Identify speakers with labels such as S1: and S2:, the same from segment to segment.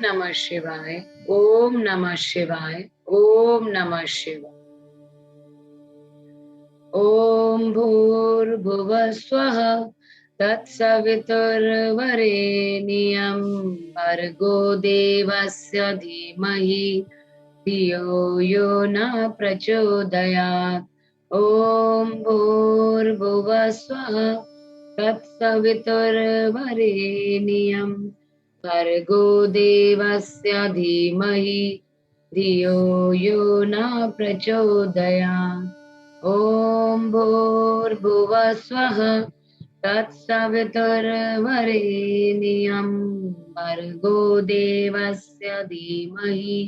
S1: नमः शिवाय। ओम नमः शिवाय। ओम नमः शिवाय। ओम भूर्भुवः स्वः तत्सवितुर्वरेण्यं भर्गो देवस्य धीमहि धियो यो न प्रचोदयात्। ओम भूर्भुवः स्वः तत्सवितुर्वरेण्यं भर्गो देवस्य धीमहि धियो यो न प्रचोदयात्। ओम भूर्भुवः स्वः तत्सवितुर्वरेण्यं भर्गो देवस्य धीमहि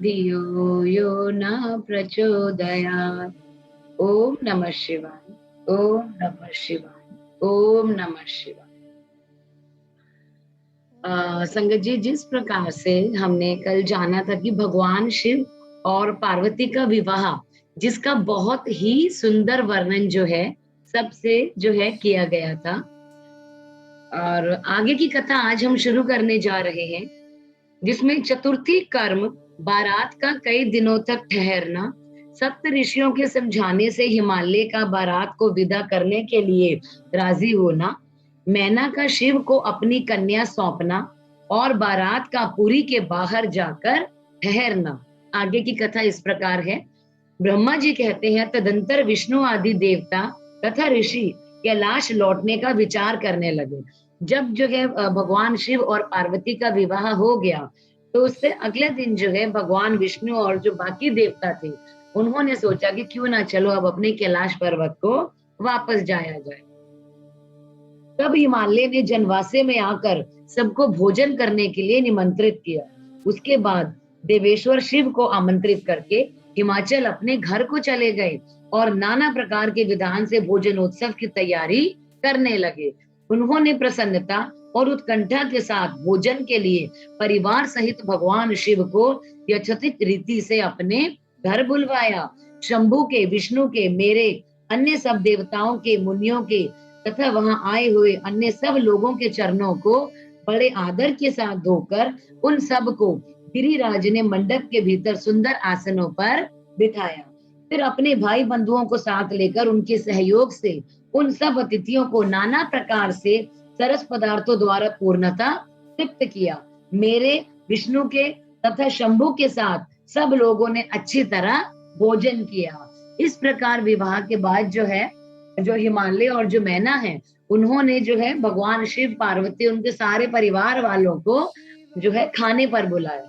S1: धियो यो न प्रचोदयात्। ओम नमः शिवाय। ओम नमः शिवाय। ओम नमः शिवाय। संगत जी, जिस प्रकार से हमने कल जाना था कि भगवान शिव और पार्वती का विवाह, जिसका बहुत ही सुंदर वर्णन जो है सबसे जो है किया गया था, और आगे की कथा आज हम शुरू करने जा रहे हैं, जिसमें चतुर्थी कर्म, बारात का कई दिनों तक ठहरना, सप्त ऋषियों के समझाने से हिमालय का बारात को विदा करने के लिए राजी होना, मैना का शिव को अपनी कन्या सौंपना और बारात का पुरी के बाहर जाकर ठहरना। आगे की कथा इस प्रकार है। ब्रह्मा जी कहते हैं, तदंतर विष्णु आदि देवता तथा ऋषि कैलाश लौटने का विचार करने लगे। जब जो है भगवान शिव और पार्वती का विवाह हो गया, तो उससे अगले दिन जो है भगवान विष्णु और जो बाकी देवता थे, उन्होंने सोचा कि क्यों ना चलो अब अपने कैलाश पर्वत को वापस जाया जाए। तब हिमालय ने जनवासे में आकर सबको भोजन करने के लिए निमंत्रित किया। उसके बाद देवेश्वर शिव को आमंत्रित करके हिमाचल अपने घर को चले गए और नाना प्रकार के विधान से भोजनोत्सव की तैयारी करने लगे। उन्होंने प्रसन्नता और उत्कंठा के साथ भोजन के लिए परिवार सहित भगवान शिव को यथोचित रीति से अपने घर बुलवाया। शंभु के, विष्णु के, मेरे, अन्य सब देवताओं के, मुनियों के तथा वहां आए हुए अन्य सब लोगों के चरणों को बड़े आदर के साथ धोकर उन सब को गिरिराज ने मंडप के भीतर सुंदर आसनों पर बिठाया। फिर अपने भाई बंधुओं को साथ लेकर उनके सहयोग से उन सब अतिथियों को नाना प्रकार से सरस पदार्थों द्वारा पूर्णता तृप्त किया। मेरे, विष्णु के तथा शंभु के साथ सब लोगों ने अच्छी तरह भोजन किया। इस प्रकार विवाह के बाद जो है, जो हिमालय और जो मैना है, उन्होंने जो है भगवान शिव, पार्वती, उनके सारे परिवार वालों को जो है खाने पर बुलाया।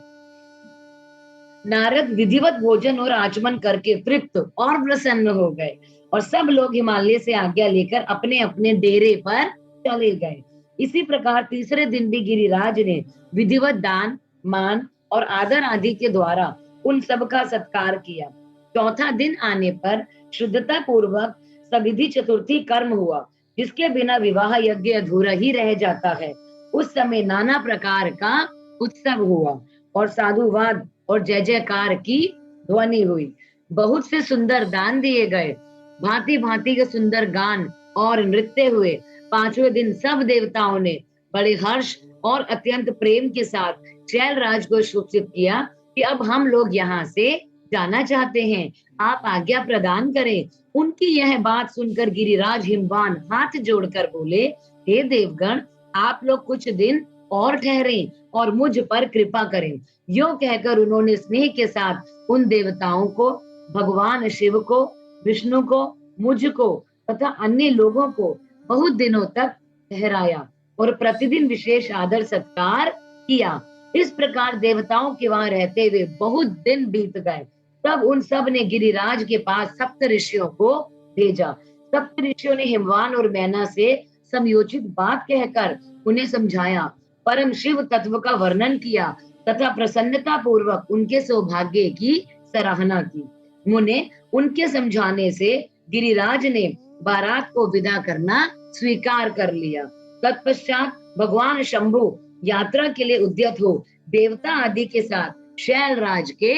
S1: नारद विधिवत भोजन और आचमन करके तृप्त और प्रसन्न हो गए और सब लोग हिमालय से आज्ञा लेकर अपने अपने डेरे पर चले गए। इसी प्रकार तीसरे दिन भी गिरिराज ने विधिवत दान, मान और आदर आदि के द्वारा उन सब का सत्कार किया। चौथा दिन आने पर शुद्धता पूर्वक सविधि चतुर्थी कर्म हुआ, जिसके बिना विवाह यज्ञ अधूरा ही रह जाता है। उस समय नाना प्रकार का उत्सव हुआ और साधुवाद और जय जयकार की ध्वनि हुई। बहुत से सुंदर दान दिए गए, भांति भांति के सुंदर गान और नृत्य हुए। पांचवें दिन सब देवताओं ने बड़े हर्ष और अत्यंत प्रेम के साथ शैलराज को सूचित किया कि अब हम लोग यहाँ से जाना चाहते हैं, आप आज्ञा प्रदान करें। उनकी यह बात सुनकर गिरिराज हिमवान हाथ जोड़कर बोले, हे देवगण, आप लोग कुछ दिन और ठहरें और मुझ पर कृपा करें। यो कहकर उन्होंने स्नेह के साथ उन देवताओं को, भगवान शिव को, विष्णु को, मुझको तथा अन्य लोगों को बहुत दिनों तक ठहराया और प्रतिदिन विशेष आदर सत्कार किया। इस प्रकार देवताओं के वहां रहते हुए बहुत दिन बीत गए। तब उन सब ने गिरिराज के पास सप्त ऋषियों को भेजा। सप्त ऋषियों ने हिमवान और मैना से समयोचित बात कहकर उन्हें समझाया, परम शिव तत्व का वर्णन किया तथा प्रसन्नता पूर्वक उनके सौभाग्य की सराहना की। मुने उनके समझाने से गिरिराज ने बारात को विदा करना स्वीकार कर लिया। तत्पश्चात भगवान शंभु यात्रा के लिए उद्यत हो देवता आदि के साथ शैलराज के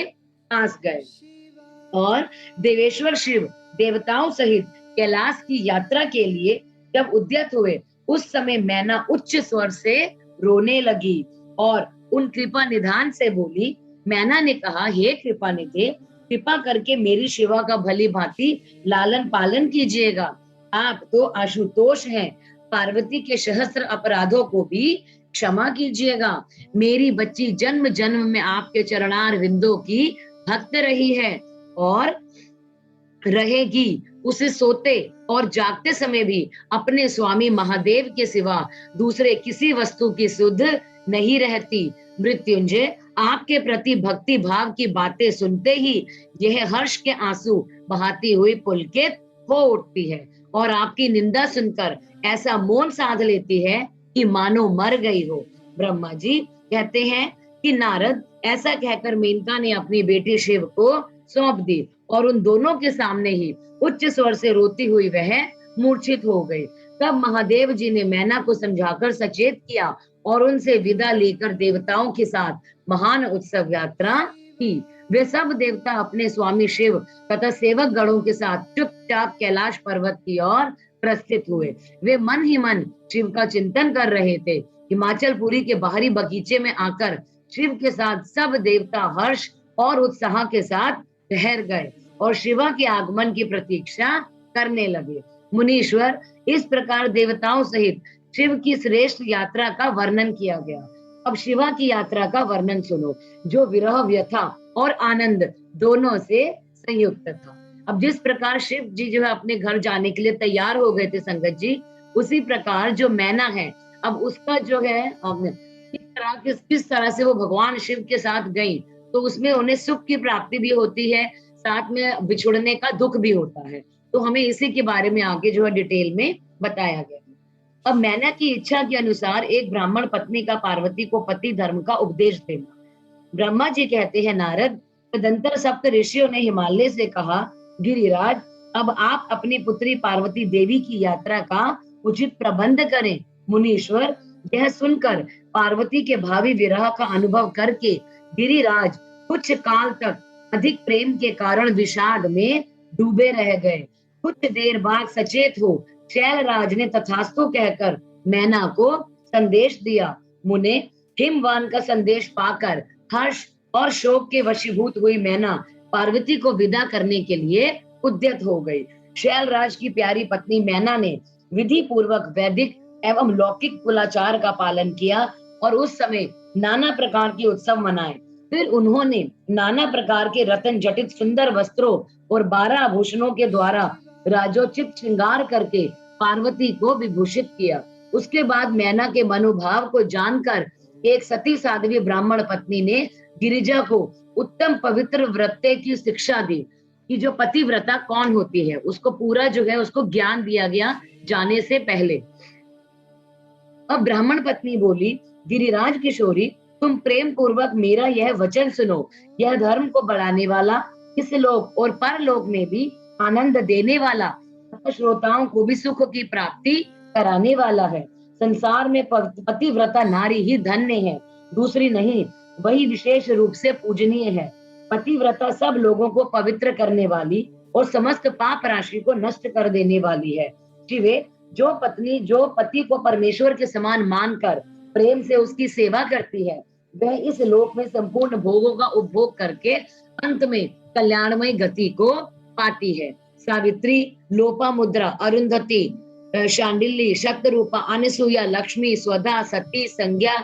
S1: पास गए और देवेश्वर शिव देवताओं सहित कैलाश की यात्रा के लिए जब उद्यत हुए, उस समय मैना उच्च स्वर से रोने लगी और उन कृपा निधान से बोली। मैना ने कहा, हे कृपा निधे, कृपा करके मेरी शिवा का भली भांति लालन पालन कीजिएगा। आप तो आशुतोष हैं, पार्वती के सहस्त्र अपराधों को भी क्षमा कीजिएगा। मेरी बच्ची जन्म जन्म में आपके चरणार विंदों की भक्त रही है और रहेगी। उसे सोते और जागते समय भी अपने स्वामी महादेव के सिवा दूसरे किसी वस्तु की सुध नहीं रहती। मृत्युंजय, आपके प्रति भक्ति भाव की बातें सुनते ही यह हर्ष के आंसू बहाती हुई पुलकित हो उठती है और आपकी निंदा सुनकर ऐसा मौन साध लेती है कि मानो मर गई हो। ब्रह्मा जी कहते हैं कि नारद, ऐसा कहकर मेनका ने अपनी बेटी शिव को सौंप दी और उन दोनों के सामने ही उच्च स्वर से रोती हुई वह मूर्छित हो गई। तब महादेव जी ने मैना को समझाकर सचेत किया और उनसे विदा लेकर देवताओं के साथ महान उत्सव यात्रा की। वे सब देवता अपने स्वामी शिव तथा सेवक गणों के साथ चुपचाप कैलाश पर्वत की ओर प्रस्थित हुए। वे मन ही मन शिव का चिंतन कर रहे थे। हिमाचलपुरी के बाहरी बगीचे में आकर शिव के साथ सब देवता हर्ष और उत्साह के साथ ठहर गए और शिवा के आगमन की प्रतीक्षा करने लगे। मुनीश्वर, इस प्रकार देवताओं सहित शिव की श्रेष्ठ यात्रा का वर्णन किया गया। अब शिवा की यात्रा का वर्णन सुनो, जो विरह, व्यथा और आनंद दोनों से संयुक्त था। अब जिस प्रकार शिव जी जो है अपने घर जाने के लिए तैयार हो गए थे संगत जी, उसी प्रकार जो मैना है, अब उसका जो है किस तरह से वो भगवान शिव के साथ गई, तो उसमें उन्हें सुख की प्राप्ति भी होती है, साथ में बिछुड़ने का दुख भी होता है। तो हमें इसी के बारे में आगे जो है डिटेल में बताया गया। अब मैना की इच्छा के अनुसार एक ब्राह्मण पत्नी का पार्वती को पति धर्म का उपदेश देना। ब्रह्मा जी कहते हैं, नारद, तदंतर सप्त ऋषियों ने हिमालय से कहा, गिरिराज, अब आप अपनी पुत्री पार्वती देवी की यात्रा का उचित प्रबंध करें। मुनीश्वर, यह सुनकर पार्वती के भावी विरह का अनुभव करके गिरिराज कुछ काल तक अधिक प्रेम के कारण विषाद में डूबे रह गए। कुछ देर बाद सचेत हो शैलराज ने तथास्तु कहकर मैना को संदेश दिया। मुने, हिमवान का संदेश पाकर हर्ष और शोक के वशीभूत हुई मैना पार्वती को विदा करने के लिए उद्यत हो गई। शैलराज की प्यारी पत्नी मैना ने विधि पूर्वक वैदिक एवं लौकिक कुलाचार का पालन किया और उस समय नाना प्रकार के उत्सव मनाए। फिर उन्होंने नाना प्रकार के रत्न जटित सुंदर वस्त्रों और 12 आभूषणों के द्वारा राजोचित श्रृंगार करके पार्वती को विभूषित किया। उसके बाद मैना के मनोभाव को जानकर एक सती साध्वी ब्राह्मण पत्नी ने गिरिजा को उत्तम पवित्र व्रते की शिक्षा दी कि जो पतिव्रता कौन होती है, उसको पूरा जो है उसको ज्ञान दिया गया जाने से पहले। अब ब्राह्मण पत्नी बोली, गिरिराज किशोरी, तुम प्रेम पूर्वक मेरा यह वचन सुनो। यह धर्म को बढ़ाने वाला, इस लोक और परलोक में भी आनंद देने वाला, श्रोताओं को भी सुख की प्राप्ति कराने वाला है। संसार में पतिव्रता नारी ही धन्य है, दूसरी नहीं। वही विशेष रूप से पूजनीय है। पतिव्रता सब लोगों को पवित्र करने वाली और समस्त पाप राशि को नष्ट कर देने वाली है। शिवे, जो पत्नी जो पति को परमेश्वर के समान मानकर प्रेम से उसकी सेवा करती है, वह इस लोक में संपूर्ण भोगों का उपभोग करके अंत में कल्याणमय गति को पाती है। सावित्री, लोपामुद्रा, अरुंधति, शांडिल्य, शक्तरूपा, अनसुया, लक्ष्मी, स्वधा, सती, संज्ञा,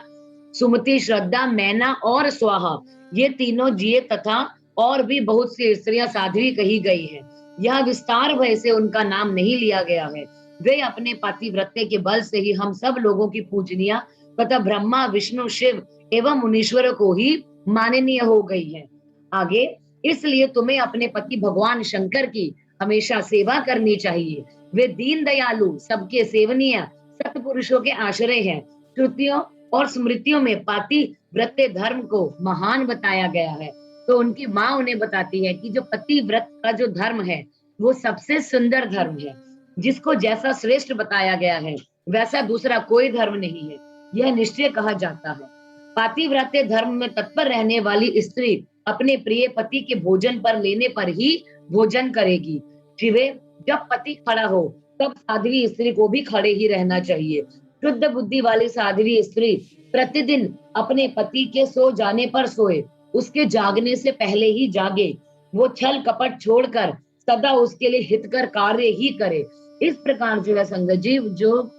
S1: सुमति, श्रद्धा, मैना और स्वाहा, ये तीनों जिये तथा और भी बहुत सी स्त्रियां साध्वी कही गई हैं। यह विस्तार भय से उनका नाम नहीं लिया गया है। वे अपने पतिव्रते के बल से ही हम सब लोगों की पूजनीय तथा ब्रह्मा, विष्णु, शिव एवं मुनीश्वर को ही माननीय हो गई है। आगे, इसलिए तुम्हें अपने पति भगवान शंकर की हमेशा सेवा करनी चाहिए। वे दीन दयालु, सबके सेवनीय सत्पुरुषों के आश्रय हैं। श्रुतियों और स्मृतियों में पतिव्रते धर्म को महान बताया गया है। तो उनकी माँ उन्हें बताती है कि जो पतिव्रत का जो धर्म है वो सबसे सुंदर धर्म है, जिसको जैसा श्रेष्ठ बताया गया है वैसा दूसरा कोई धर्म नहीं है, यह निश्चय कहा जाता है। पतिव्रते धर्म में तत्पर रहने वाली स्त्री अपने प्रिय पति के भोजन पर लेने पर ही भोजन करेगी। शिवे, जब पति खड़ा हो तब साध्वी स्त्री को भी खड़े ही रहना चाहिए। शुद्ध बुद्धि वाली साध्वी स्त्री प्रतिदिन अपने पति के सो जाने पर सोए, उसके जागने से पहले ही जागे, वो छल कपट छोड़कर सदा उसके लिए हितकर कार्य ही करे। इस प्रकार जो है संगत जी, जो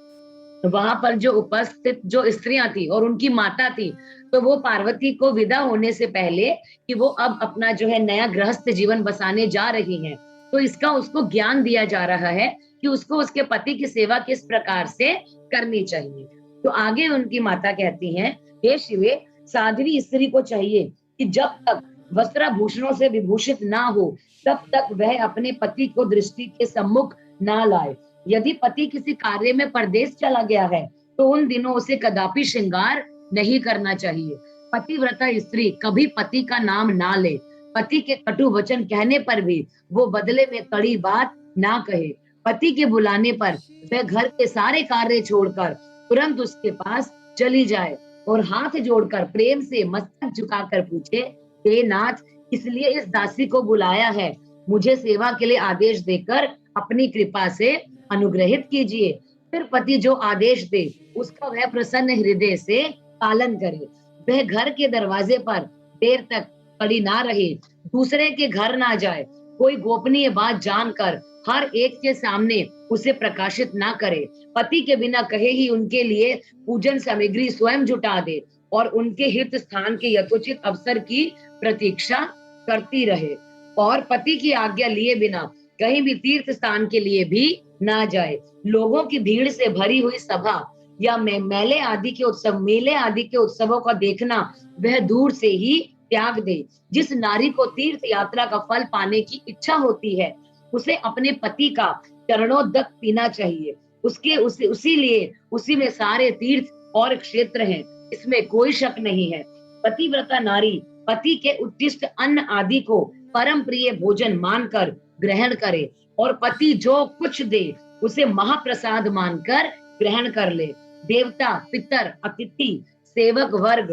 S1: वहां पर जो उपस्थित जो स्त्रियां थी और उनकी माता थी, तो वो पार्वती को विदा होने से पहले कि वो अब अपना जो है नया गृहस्थ जीवन बसाने जा रही हैं, तो इसका उसको ज्ञान दिया जा रहा है कि उसको उसके पति की सेवा किस प्रकार से करनी चाहिए। तो आगे उनकी माता कहती हैं, हे शिवे, साध्वी स्त्री को चाहिए कि जब तक वस्त्राभूषणों से विभूषित ना हो, तब तक वह अपने पति को दृष्टि के सम्मुख ना लाए। यदि पति किसी कार्य में परदेश चला गया है, तो उन दिनों उसे कदापि श्रृंगार नहीं करना चाहिए। पतिव्रता स्त्री कभी पति का नाम ना ले। पति के कटु वचन कहने पर भी वो बदले में कड़ी बात ना कहे। पति के बुलाने पर वह घर के सारे कार्य छोड़कर तुरंत उसके पास चली जाए और हाथ जोड़कर प्रेम से मस्तक झुकाकर पूछे, हे नाथ, इसलिए इस दासी को बुलाया है, मुझे सेवा के लिए आदेश देकर अपनी कृपा से अनुग्रहित कीजिए। फिर पति जो आदेश दे उसका वह प्रसन्न हृदय से पालन करे। वह घर के दरवाजे पर देर तक खड़ी ना रहे, दूसरे के घर ना जाए, कोई गोपनीय बात जानकर हर एक के सामने उसे प्रकाशित ना करे। पति के बिना कहे ही उनके लिए पूजन सामग्री स्वयं जुटा दे और उनके हित स्थान के यथोचित अवसर की प्रतीक्षा करती रहे। और पति की आज्ञा लिए बिना कहीं भी तीर्थ स्थान के लिए भी ना जाए। लोगों की भीड़ से भरी हुई सभा या मेले आदि के उत्सवों का देखना वह दूर से ही त्याग दे। जिस नारी को तीर्थ यात्रा का फल पाने की इच्छा होती है, उसे अपने पति का चरणोदक पीना चाहिए। उसी में सारे तीर्थ और क्षेत्र हैं, इसमें कोई शक नहीं है। पतिव्रता नारी पति के उत्कृष्ट अन्न आदि को परम प्रिय भोजन मानकर ग्रहण करे और पति जो कुछ दे उसे महाप्रसाद मानकर ग्रहण कर ले। देवता, पितर, अतिथि, सेवक वर्ग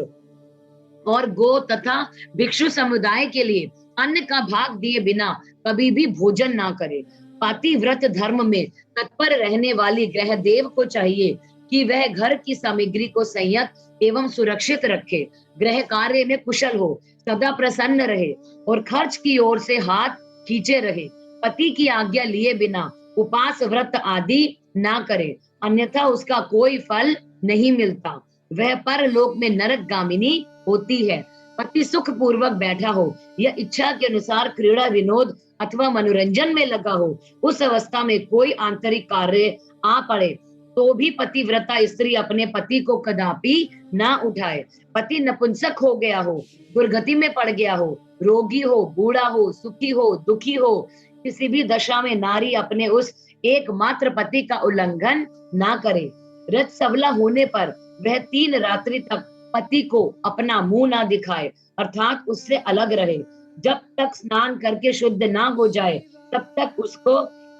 S1: और गो तथा भिक्षु समुदाय के लिए अन्न का भाग दिए बिना कभी भी भोजन ना करे। पतिव्रत धर्म में तत्पर रहने वाली ग्रह देव को चाहिए कि वह घर की सामग्री को संयत एवं सुरक्षित रखे, गृह कार्य में कुशल हो, सदा प्रसन्न रहे और खर्च की ओर से हाथ खींचे रहे। पति की आज्ञा लिए बिना उपास व्रत आदि ना करे, अन्यथा उसका कोई फल नहीं मिलता, वह परलोक में नरक गामिनी होती है। पति सुख पूर्वक बैठा हो या इच्छा के अनुसार क्रीड़ा विनोद अथवा मनोरंजन में लगा हो, उस अवस्था में कोई आंतरिक कार्य आ पड़े तो भी पतिव्रता स्त्री अपने पति को कदापि ना उठाए। पति नपुंसक हो गया हो, दुर्गति में पड़ गया हो, रोगी हो, बूढ़ा हो, सुखी हो, दुखी हो, किसी भी दशा में नारी अपने उस एकमात्र पति का उल्लंघन ना करे। रथ सबला होने पर वह 3 रात्रि तक पति को अपना मुंह ना दिखाए, अर्थात उससे अलग रहे। जब तक स्नान करके शुद्ध ना हो जाए, तब तक उसको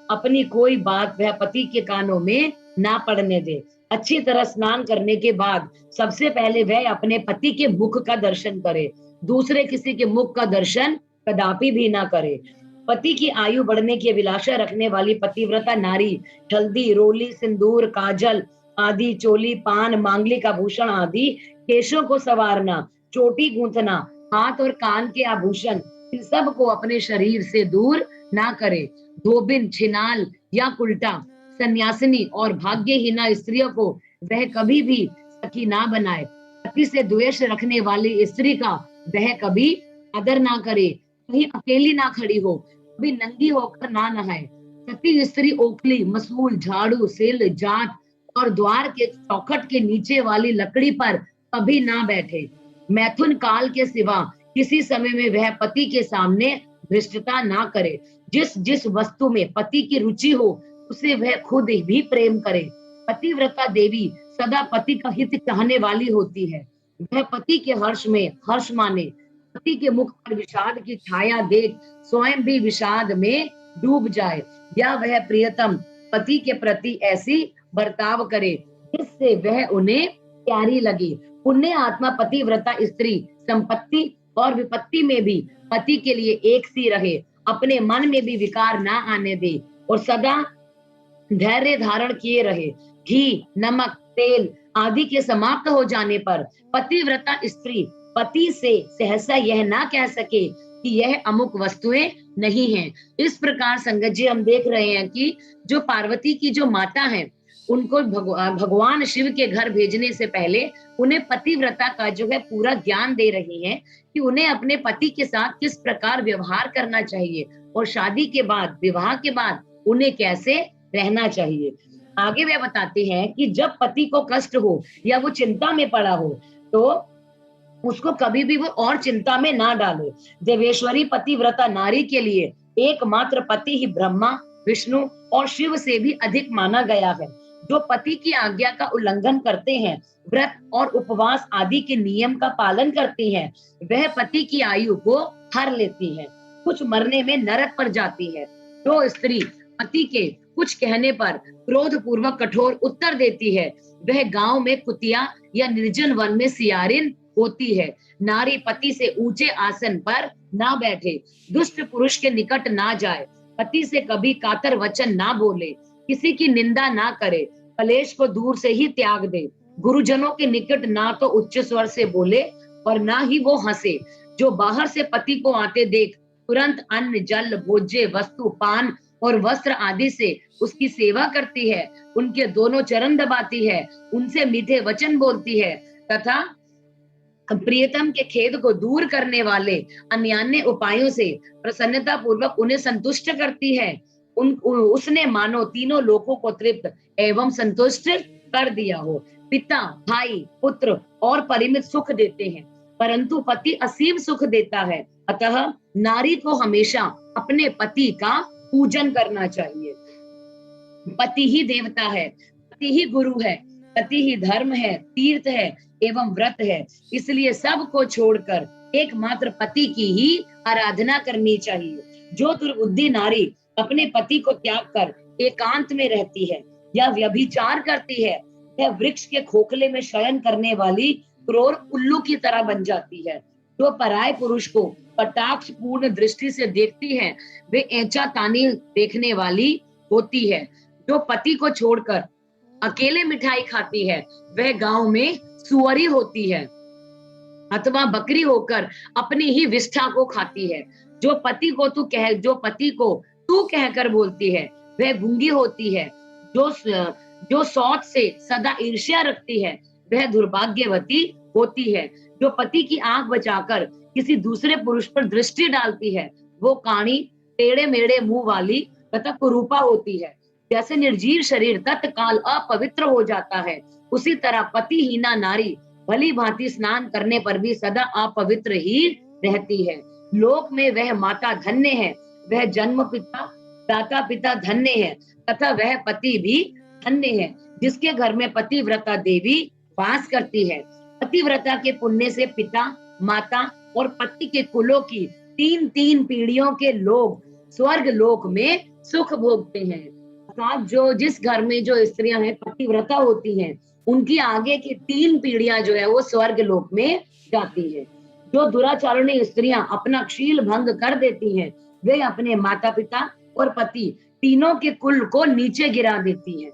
S1: अपनी कोई बात वह पति के कानों में ना पड़ने दे। अच्छी तरह स्नान करने के बाद सबसे पहले वह अपने पति के मुख का दर्शन करे, दूसरे किसी के मुख का दर्शन कदापि भी ना करे। पति की आयु बढ़ने की अभिलाषा रखने वाली पतिव्रता नारी हल्दी, रोली, सिंदूर, काजल आदि, चोली, पान, मांगलिक आभूषण आदि, केशों को संवारना, चोटी गूंथना, हाथ और कान के आभूषण, इन सब को अपने शरीर से दूर ना करे। धोबिन, छिनाल या उल्टा, सन्यासिनी और भाग्यहीना स्त्रियों को वह कभी भी सखी ना बनाए। पति से द्वेष रखने वाली स्त्री का वह कभी आदर ना करे, कहीं अकेली ना खड़ी हो, कभी नंगी होकर ना नहाए। सती स्त्री ओखली, मसूल, झाड़ू, सिल, जांच और द्वार के चौखट के नीचे वाली लकड़ी पर कभी ना बैठे। मैथुन काल के सिवा किसी समय में वह पति के सामने धृष्टता ना करे। जिस जिस वस्तु में पति की रुचि हो उसे वह खुद भी प्रेम करे। पतिव्रता देवी सदा पति का हित चाहने वाली होती है। वह पति के हर्ष में हर्ष माने, पति के मुख पर विषाद की छाया देख स्वयं भी विषाद में डूब जाए, या वह प्रियतम पति के प्रति ऐसी बर्ताव करे जिससे वह उन्हें प्यारी लगे। पुण्य आत्मा पतिव्रता स्त्री संपत्ति और विपत्ति में भी पति के लिए एक सी रहे, अपने मन में भी विकार ना आने दे और सदा धैर्य धारण किए रहे। घी, नमक, तेल आदि के समाप्त हो जाने पर पतिव्रता स्त्री पति से सहसा यह ना कह सके कि यह अमुक वस्तुएं नहीं हैं। इस प्रकार संगत जी हम देख रहे हैं कि जो पार्वती की जो माता है, उनको भगवान शिव के घर भेजने से पहले उन्हें पतिव्रता का जो है पूरा ज्ञान दे रही हैं कि उन्हें अपने पति के साथ किस प्रकार व्यवहार करना चाहिए और शादी के बाद, विवाह के बाद उन्हें कैसे रहना चाहिए। आगे वे बताते हैं कि जब पति को कष्ट हो या वो चिंता में पड़ा हो तो उसको कभी भी वो और चिंता में ना डाले। देवेश्वरी पतिव्रता नारी के लिए एकमात्र पति ही ब्रह्मा, विष्णु और शिव से भी अधिक माना गया है। जो पति की आज्ञा का उल्लंघन करते हैं, व्रत और उपवास आदि के नियम का पालन करती हैं, वह पति की आयु को हर लेती है, कुछ मरने में नरक पर जाती है। जो स्त्री पति के कुछ कहने पर क्रोध पूर्वक कठोर उत्तर देती है, वह गांव में कुतिया या निर्जन वन में सियारिन होती है। नारी पति से ऊंचे आसन पर ना बैठे, दुष्ट पुरुष के निकट ना जाए, पति से कभी कातर वचन ना बोले, किसी की निंदा ना करे, कलेश को दूर से ही त्याग दे, गुरुजनों के निकट ना तो उच्च स्वर से बोले और ना ही वो हंसे। जो बाहर से पति को आते देख तुरंत अन्न, जल, भोज्य वस्तु, पान और वस्त्र आदि से उसकी सेवा करती है, उनके दोनों चरण दबाती है, उनसे मीठे वचन बोलती है तथा प्रियतम के खेद को दूर करने वाले अन्यान्य उपायों से प्रसन्नता पूर्वक उन्हें संतुष्ट करती है, उसने मानो तीनों लोकों को तृप्त एवं संतुष्ट कर दिया हो। पिता, भाई, पुत्र और परिमित सुख देते हैं, परंतु पति असीम सुख देता है। अतः नारी को हमेशा अपने पति का पूजन करना चाहिए। पति ही देवता है, पति ही गुरु है, पति ही धर्म है, तीर्थ है एवं व्रत है। इसलिए सबको छोड़कर एकमात्र पति की ही आराधना करनी चाहिए। जो दुर्बुद्धि नारी अपने पति को त्याग कर एकांत में रहती है या व्यभिचार करती है, वह वृक्ष के खोखले में शयन करने वाली क्रूर उल्लू की तरह बन जाती है। जो पराये पुरुष को कटाक्ष पूर्ण दृष्टि से देखती है, वे ऐंचा तानी देखने वाली होती है। जो पति को छोड़कर अकेले मिठाई खाती है, वह गांव में सुअरी होती है अथवा बकरी होकर अपनी ही विष्ठा को खाती है। जो पति को तू कहकर बोलती है, वह गूंगी होती है। जो सौत से सदा ईर्ष्या रखती है, वह दुर्भाग्यवती होती है। जो पति की आंख बचाकर किसी दूसरे पुरुष पर दृष्टि डालती है, वो काणी, टेढ़े मेढ़े मुंह वाली तथा कुरूपा होती है। जैसे निर्जीव शरीर तत्काल अपवित्र हो जाता है, उसी तरह पतिहीना नारी भली भांति स्नान करने पर भी सदा अपवित्र ही रहती है। लोक में वह माता धन्य है, वह जन्म पिता दाता पिता धन्य है तथा वह पति भी धन्य है, जिसके घर में पतिव्रता देवी वास करती है। पतिव्रता के पुण्य से पिता, माता और पति के कुलों की 3-3 पीढ़ियों के लोग स्वर्ग लोक में सुख भोगते हैं। अर्थात जो जिस घर में जो स्त्रियां हैं पतिव्रता होती हैं, उनकी आगे की 3 पीढ़ियां जो है वो स्वर्ग लोक में जाती है। जो दुराचारणी स्त्रियां अपना शील भंग कर देती हैं, वे अपने माता पिता और पति तीनों के कुल को नीचे गिरा देती हैं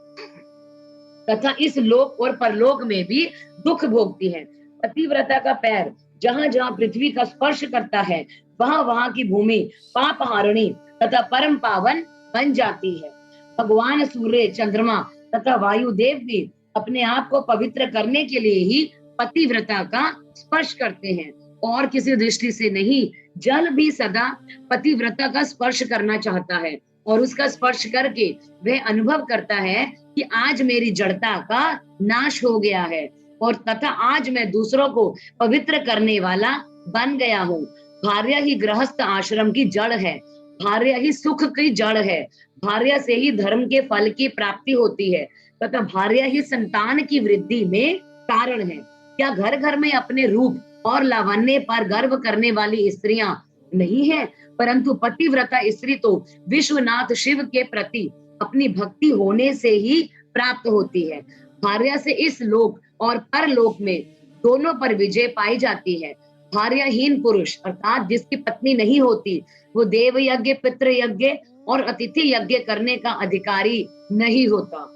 S1: तथा इस लोक और परलोक में भी दुख भोगती है। पतिव्रता का पैर जहां जहां पृथ्वी का स्पर्श करता है, वहां वहां की भूमि पाप हारिणी तथा परम पावन बन जाती है। भगवान सूर्य, चंद्रमा तथा वायुदेव भी अपने आप को पवित्र करने के लिए ही पतिव्रता का स्पर्श करते हैं और किसी दृष्टि से नहीं। जल भी सदा पतिव्रता का स्पर्श करना चाहता है और उसका स्पर्श करके वह अनुभव करता है कि आज मेरी जड़ता का नाश हो गया है और तथा आज मैं दूसरों को पवित्र करने वाला बन गया हूँ। भार्या ही गृहस्थ आश्रम की जड़ है, भार्या ही सुख की जड़ है, भार्या से ही धर्म के फल की प्राप्ति होती है तथा भार्या ही संतान की वृद्धि में कारण है। क्या घर घर में अपने रूप और लावण्य पर गर्व करने वाली स्त्रियां नहीं है, परंतु पतिव्रता स्त्री तो विश्वनाथ शिव के प्रति अपनी भक्ति होने से ही प्राप्त होती है। भार्या से इस लोक और परलोक में दोनों पर विजय पाई जाती है। भार्याहीन पुरुष अर्थात जिसकी पत्नी नहीं होती, वो देव यज्ञ, पितृ यज्ञ और अतिथि यज्ञ करने का अधिकारी नहीं होता।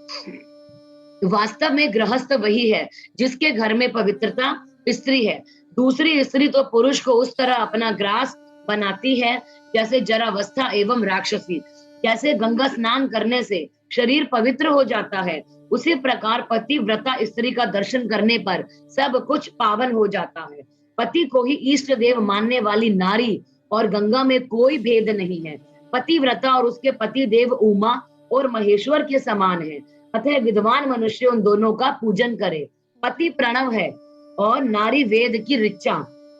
S1: वास्तव में गृहस्थ वही है जिसके घर में पवित्रता स्त्री है। दूसरी स्त्री तो पुरुष को उस तरह अपना ग्रास बनाती है जैसे जरावस्था एवं राक्षसी। जैसे गंगा स्नान करने से शरीर पवित्र हो जाता है, उसी प्रकार पतिव्रता स्त्री का दर्शन करने पर सब कुछ पावन हो जाता है। पति को ही इष्ट देव मानने वाली नारी और गंगा में कोई भेद नहीं है। पतिव्रता और उसके पति देव उमा और महेश्वर के समान है। अतः विद्वान मनुष्य उन दोनों का पूजन करे। पति प्रणव है और नारी वेद की ऋचा।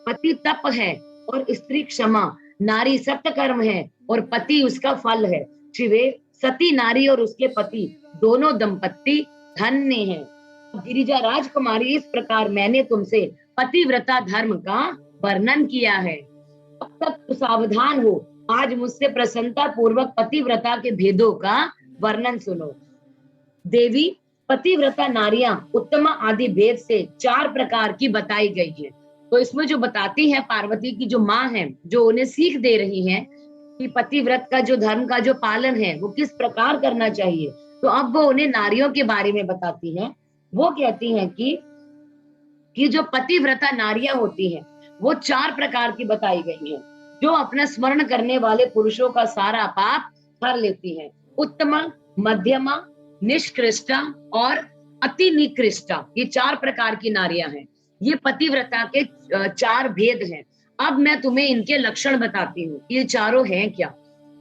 S1: पति तप है और स्त्री क्षमा। नारी सत्य कर्म है और पति उसका फल है। शिवे, सती नारी और उसके पति दोनों दंपत्ति धन्य हैं। गिरिजा राजकुमारी, इस प्रकार मैंने तुमसे पतिव्रता धर्म का वर्णन किया है। अब तक तो सावधान हो, आज मुझसे प्रसन्नता पूर्वक पतिव्रता के भेदों का वर्णन सुनो। देवी, पतिव्रता नारियां उत्तमा आदि भेद से 4 प्रकार की बताई गई है। तो इसमें जो बताती है पार्वती की जो माँ है, जो उन्हें सीख दे रही है कि पतिव्रत का जो धर्म का जो पालन है वो किस प्रकार करना चाहिए, तो अब वो उन्हें नारियों के बारे में बताती है। वो कहती हैं कि जो पतिव्रता नारियां होती हैं वो 4 प्रकार की बताई गई हैं, जो अपना स्मरण करने वाले पुरुषों का सारा पाप हर लेती हैं। उत्तमा, मध्यमा, निष्कृष्टा और अति निकृष्टा, ये 4 प्रकार की नारियां हैं। ये पतिव्रता के 4 भेद हैं। अब मैं तुम्हें इनके लक्षण बताती हूँ, ये चारों हैं क्या।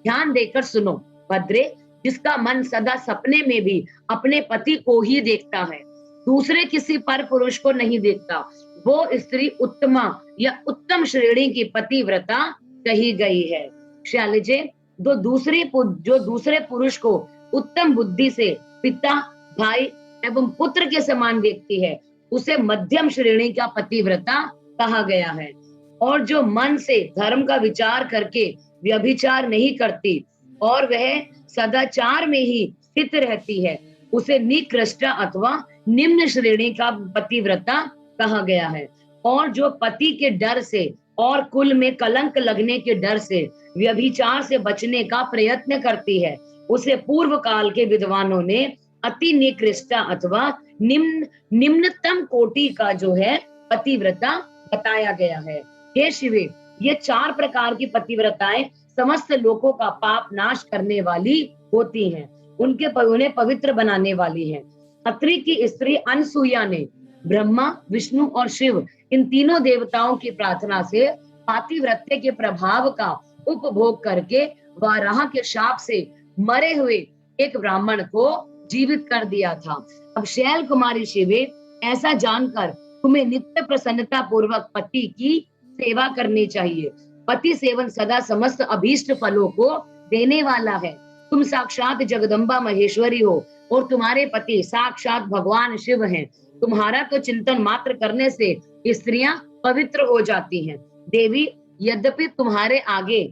S1: ध्यान देकर सुनो। भद्रे, जिसका मन सदा सपने में भी अपने पति को ही देखता है, दूसरे किसी पर पुरुष को नहीं देखता, वो स्त्री उत्तमा या उत्तम श्रेणी की पतिव्रता कही गई है। शैलजे, जो दूसरे पुरुष को उत्तम बुद्धि से पिता, भाई एवं पुत्र के समान देखती है, उसे मध्यम श्रेणी का पतिव्रता कहा गया है। और जो मन से धर्म का विचार करके व्यभिचार नहीं करती और वह सदाचार में ही स्थित रहती है, उसे निकृष्टा अथवा निम्न श्रेणी का पतिव्रता कहा गया है। और जो पति के डर से और कुल में कलंक लगने के डर से व्यभिचार से बचने का प्रयत्न करती है, उसे पूर्व काल के विद्वानों ने अति निकृष्टा अथवा निम्नतम कोटि का जो है पतिव्रता बताया गया है। हे शिवे, ये 4 प्रकार की पतिव्रताएं समस्त लोगों का पाप नाश करने वाली होती हैं, उन्हें पवित्र बनाने वाली हैं। अत्रि की स्त्री अनसुईया ने ब्रह्मा, विष्णु और शिव, इन तीनों देवताओं की प्रार्थना से पातिव्रत्य के प्रभाव का उपभोग करके वाराह के शाप से मरे हुए एक ब्राह्मण को जीवित कर दिया था। अब शैल कुमारी शिवे, ऐसा जानकर तुम्हें नित्य प्रसन्नता पूर्वक पति की सेवा करनी चाहिए। पति सेवन सदा समस्त अभीष्ट फलों को देने वाला है। तुम साक्षात जगदम्बा महेश्वरी हो और तुम्हारे पति साक्षात भगवान शिव हैं। तुम्हारा तो चिंतन मात्र करने से स्त्रियां पवित्र हो जाती हैं। देवी, यद्यपि तुम्हारे आगे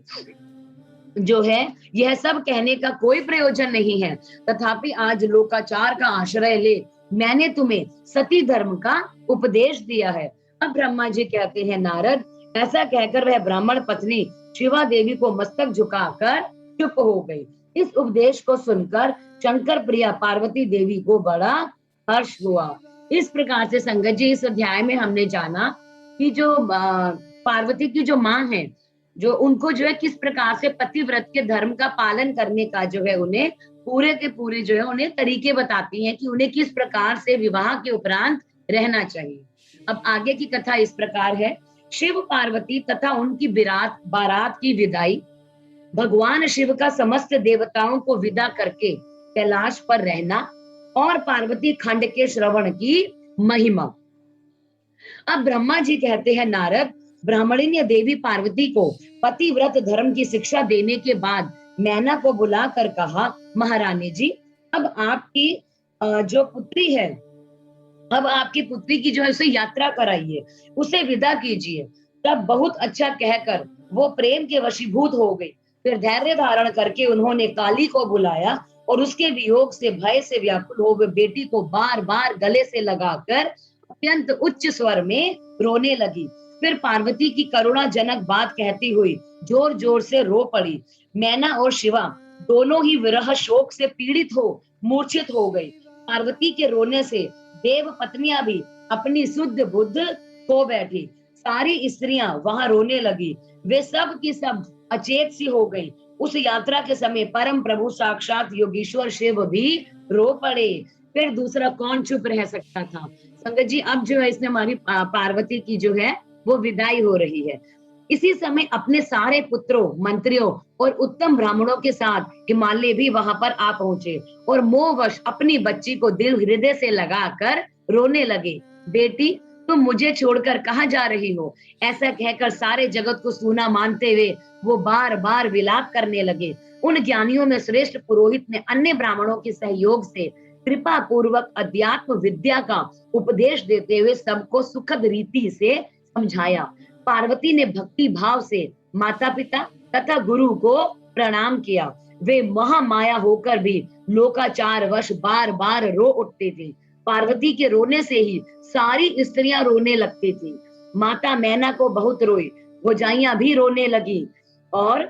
S1: जो है यह सब कहने का कोई प्रयोजन नहीं है, तथापि आज लोकाचार का आश्रय ले मैंने तुम्हें सती धर्म का उपदेश दिया है। अब ब्रह्मा जी कहते हैं, नारद, ऐसा कहकर वह ब्राह्मण पत्नी शिवा देवी को मस्तक झुकाकर चुप हो गई। इस उपदेश को सुनकर शंकर प्रिया पार्वती देवी को बड़ा हर्ष हुआ। इस प्रकार से संगत जी, इस अध्याय में हमने जाना कि जो पार्वती की जो माँ है, जो उनको जो है किस प्रकार से पतिव्रत के धर्म का पालन करने का जो है उन्हें पूरे के पूरे जो है उन्हें तरीके बताती हैं कि उन्हें किस प्रकार से विवाह के उपरांत रहना चाहिए। अब आगे की कथा इस प्रकार है। शिव, पार्वती तथा उनकी बारात की विदाई। भगवान शिव का समस्त देवताओं को विदा करके कैलाश पर रहना और पार्वती खंड के श्रवण की महिमा। अब ब्रह्मा जी कहते हैं, नारद, ब्राह्मणी ने देवी पार्वती को पतिव्रत धर्म की शिक्षा देने के बाद मैना को बुलाकर कहा, महारानी जी, अब आपकी जो पुत्री है, अब आपकी पुत्री की जो है उसे यात्रा कराइए, उसे विदा कीजिए। तब बहुत अच्छा कहकर वो प्रेम के वशीभूत हो गई। फिर धैर्य धारण करके उन्होंने काली को बुलाया और उसके वियोग से भय से व्याकुल हो गए बेटी को बार बार गले से लगाकर अत्यंत उच्च स्वर में रोने लगी। फिर पार्वती की करुणाजनक बात कहती हुई जोर जोर से रो पड़ी। मैना और शिवा दोनों ही विरह शोक से पीड़ित हो मूर्छित हो गई। पार्वती के रोने से देव पत्नियां भी अपनी शुद्ध बुद्ध खो बैठी। सारी स्त्रियां वहां रोने लगी। वे सब की सब अचेत सी हो गई। उस यात्रा के समय परम प्रभु साक्षात योगीश्वर शिव भी रो पड़े। फिर दूसरा कौन चुप रह सकता था। संगत जी, अब जो है इसमें हमारी पार्वती की जो है वो विदाई हो रही है। इसी समय अपने सारे पुत्रों, मंत्रियों और उत्तम ब्राह्मणों के साथ हिमालय भी वहां पर आ पहुंचे और मोहवश अपनी बच्ची को दिल हृदय से लगाकर रोने लगे। बेटी, तुम मुझे छोड़कर कहाँ जा रही हो? ऐसा कहकर सारे जगत को सूना मानते हुए वो बार बार विलाप करने लगे। उन ज्ञानियों में श्रेष्ठ पुरोहित ने अन्य ब्राह्मणों के सहयोग से कृपा पूर्वक अध्यात्म विद्या का उपदेश देते हुए सबको सुखद रीति से समझाया। पार्वती ने भक्ति भाव से माता पिता तथा गुरु को प्रणाम किया। वे महामाया होकर भी लोकाचार वश बार बार रो उठते थे। पार्वती के रोने से ही सारी स्त्रियां रोने लगती थी। माता मैना को बहुत रोई, भौजाइयां भी रोने लगी और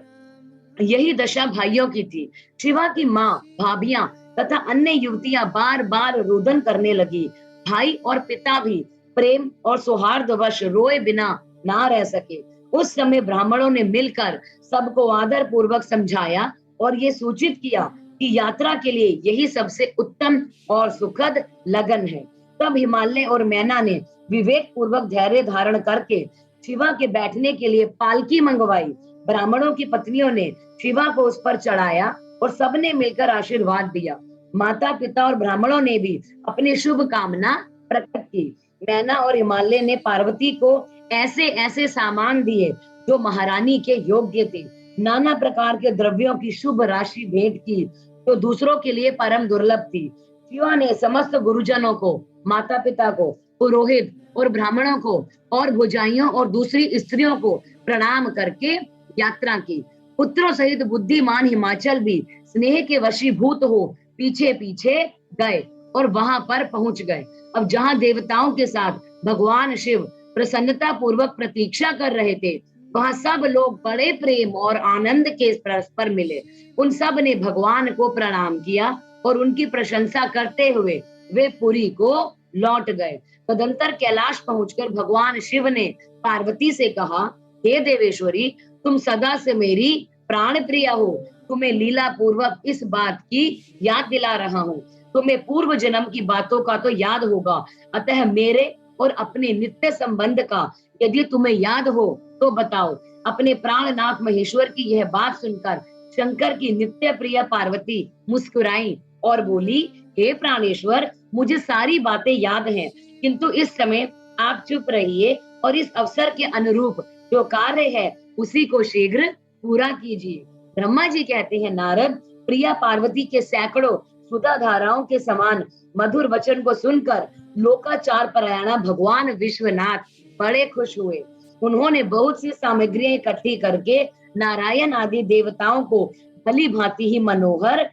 S1: यही दशा भाइयों की थी। शिवा की माँ, भाभियां तथा अन्य युवतियां बार बार रोदन करने लगी। भाई और पिता भी प्रेम और सौहार्दवश रोए बिना ना रह सके। उस समय ब्राह्मणों ने मिलकर सबको आदर पूर्वक समझाया और ये सूचित किया कि यात्रा के लिए यही सबसे उत्तम और सुखद लगन है। तब हिमालय और मैना ने विवेक पूर्वक धैर्य धारण करके शिवा के बैठने के लिए पालकी मंगवाई। ब्राह्मणों की पत्नियों ने शिवा को उस पर चढ़ाया और सबने मिलकर आशीर्वाद दिया। माता पिता और ब्राह्मणों ने भी अपनी शुभ कामना प्रकट की। मैना और हिमालय ने पार्वती को ऐसे ऐसे सामान दिए जो महारानी के योग्य थे। नाना प्रकार के द्रव्यों की शुभ राशि भेंट की जो दूसरों के लिए परम दुर्लभ थी। शिवा ने समस्त गुरुजनों को, माता पिता को, पुरोहित और ब्राह्मणों को और भुजाइयों और दूसरी स्त्रियों को प्रणाम करके यात्रा की। पुत्रों सहित बुद्धिमान हिमाचल भी स्नेह के वशीभूत हो पीछे पीछे गए और वहां पर पहुंच गए। अब जहां देवताओं के साथ भगवान शिव प्रसन्नता पूर्वक प्रतीक्षा कर रहे थे, वहां सब लोग बड़े प्रेम और आनंद के परस्पर मिले। उन सब ने भगवान को प्रणाम किया और उनकी प्रशंसा करते हुए वे पुरी को लौट गए। तदंतर कैलाश पहुंचकर भगवान शिव ने पार्वती से कहा, हे देवेश्वरी, तुम सदा से मेरी प्राण प्रिया हो। तुम्हें लीला पूर्वक इस बात की याद दिला रहा हूँ। तुम्हें पूर्व जन्म की बातों का तो याद होगा, अतः मेरे और अपने नित्य संबंध का यदि तुम्हें याद हो तो बताओ। अपने प्राणनाथ महेश्वर की यह बात सुनकर शंकर की नित्य प्रिय पार्वती मुस्कुराई और बोली, हे प्राणेश्वर, मुझे सारी बातें याद हैं, किंतु इस समय आप चुप रहिए और इस अवसर के अनुरूप जो कार्य है उसी को शीघ्र पूरा कीजिए। ब्रह्मा जी कहते हैं, नारद, प्रिया पार्वती के सैकड़ों सुधा धाराओं के समान मधुर वचन को सुनकर लोकाचार परायणा भगवान विश्वनाथ बड़े खुश हुए। उन्होंने बहुत सी सामग्रियां इकट्ठी करके नारायण आदि देवताओं को भली भांति ही मनोहर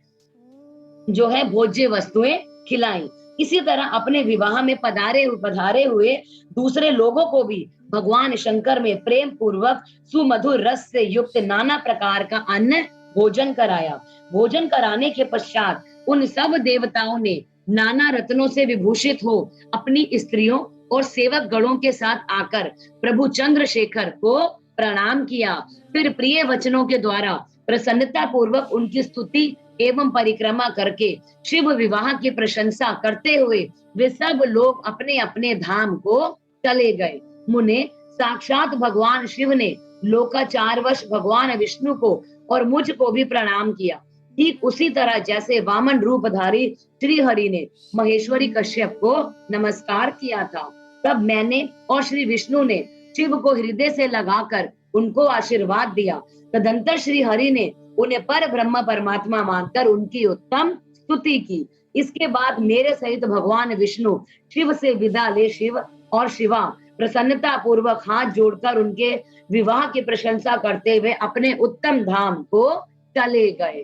S1: जो है भोज्य वस्तुएं खिलाई। इसी तरह अपने विवाह में पधारे हुए दूसरे लोगों को भी भगवान शंकर में प्रेम पूर्वक सुमधुर रस से युक्त नाना प्रकार का अन्न भोजन कराया। भोजन कराने के पश्चात उन सब देवताओं ने नाना रत्नों से विभूषित हो अपनी स्त्रियों और सेवक गणों के साथ आकर प्रभु चंद्रशेखर को प्रणाम किया। फिर प्रिय वचनों के द्वारा प्रसन्नता पूर्वक उनकी स्तुति एवं परिक्रमा करके शिव विवाह की प्रशंसा करते हुए वे सब लोग अपने अपने धाम को चले गए। मुने, साक्षात भगवान शिव ने लोकाचारवश भगवान विष्णु को और मुझको भी प्रणाम किया। ठीक उसी तरह जैसे वामन रूपधारी श्री हरि ने महेश्वरी कश्यप को नमस्कार किया था, तब मैंने और श्री विष्णु ने शिव को हृदय से लगाकर उनको आशीर्वाद दिया। तदंतर श्री हरि ने उन्हें पर ब्रह्म परमात्मा मानकर उनकी उत्तम स्तुति की। इसके बाद मेरे सहित भगवान विष्णु शिव से विदा ले शिव और शिवा प्रसन्नता पूर्वक हाथ जोड़कर उनके विवाह की प्रशंसा करते हुए अपने उत्तम धाम को चले गए।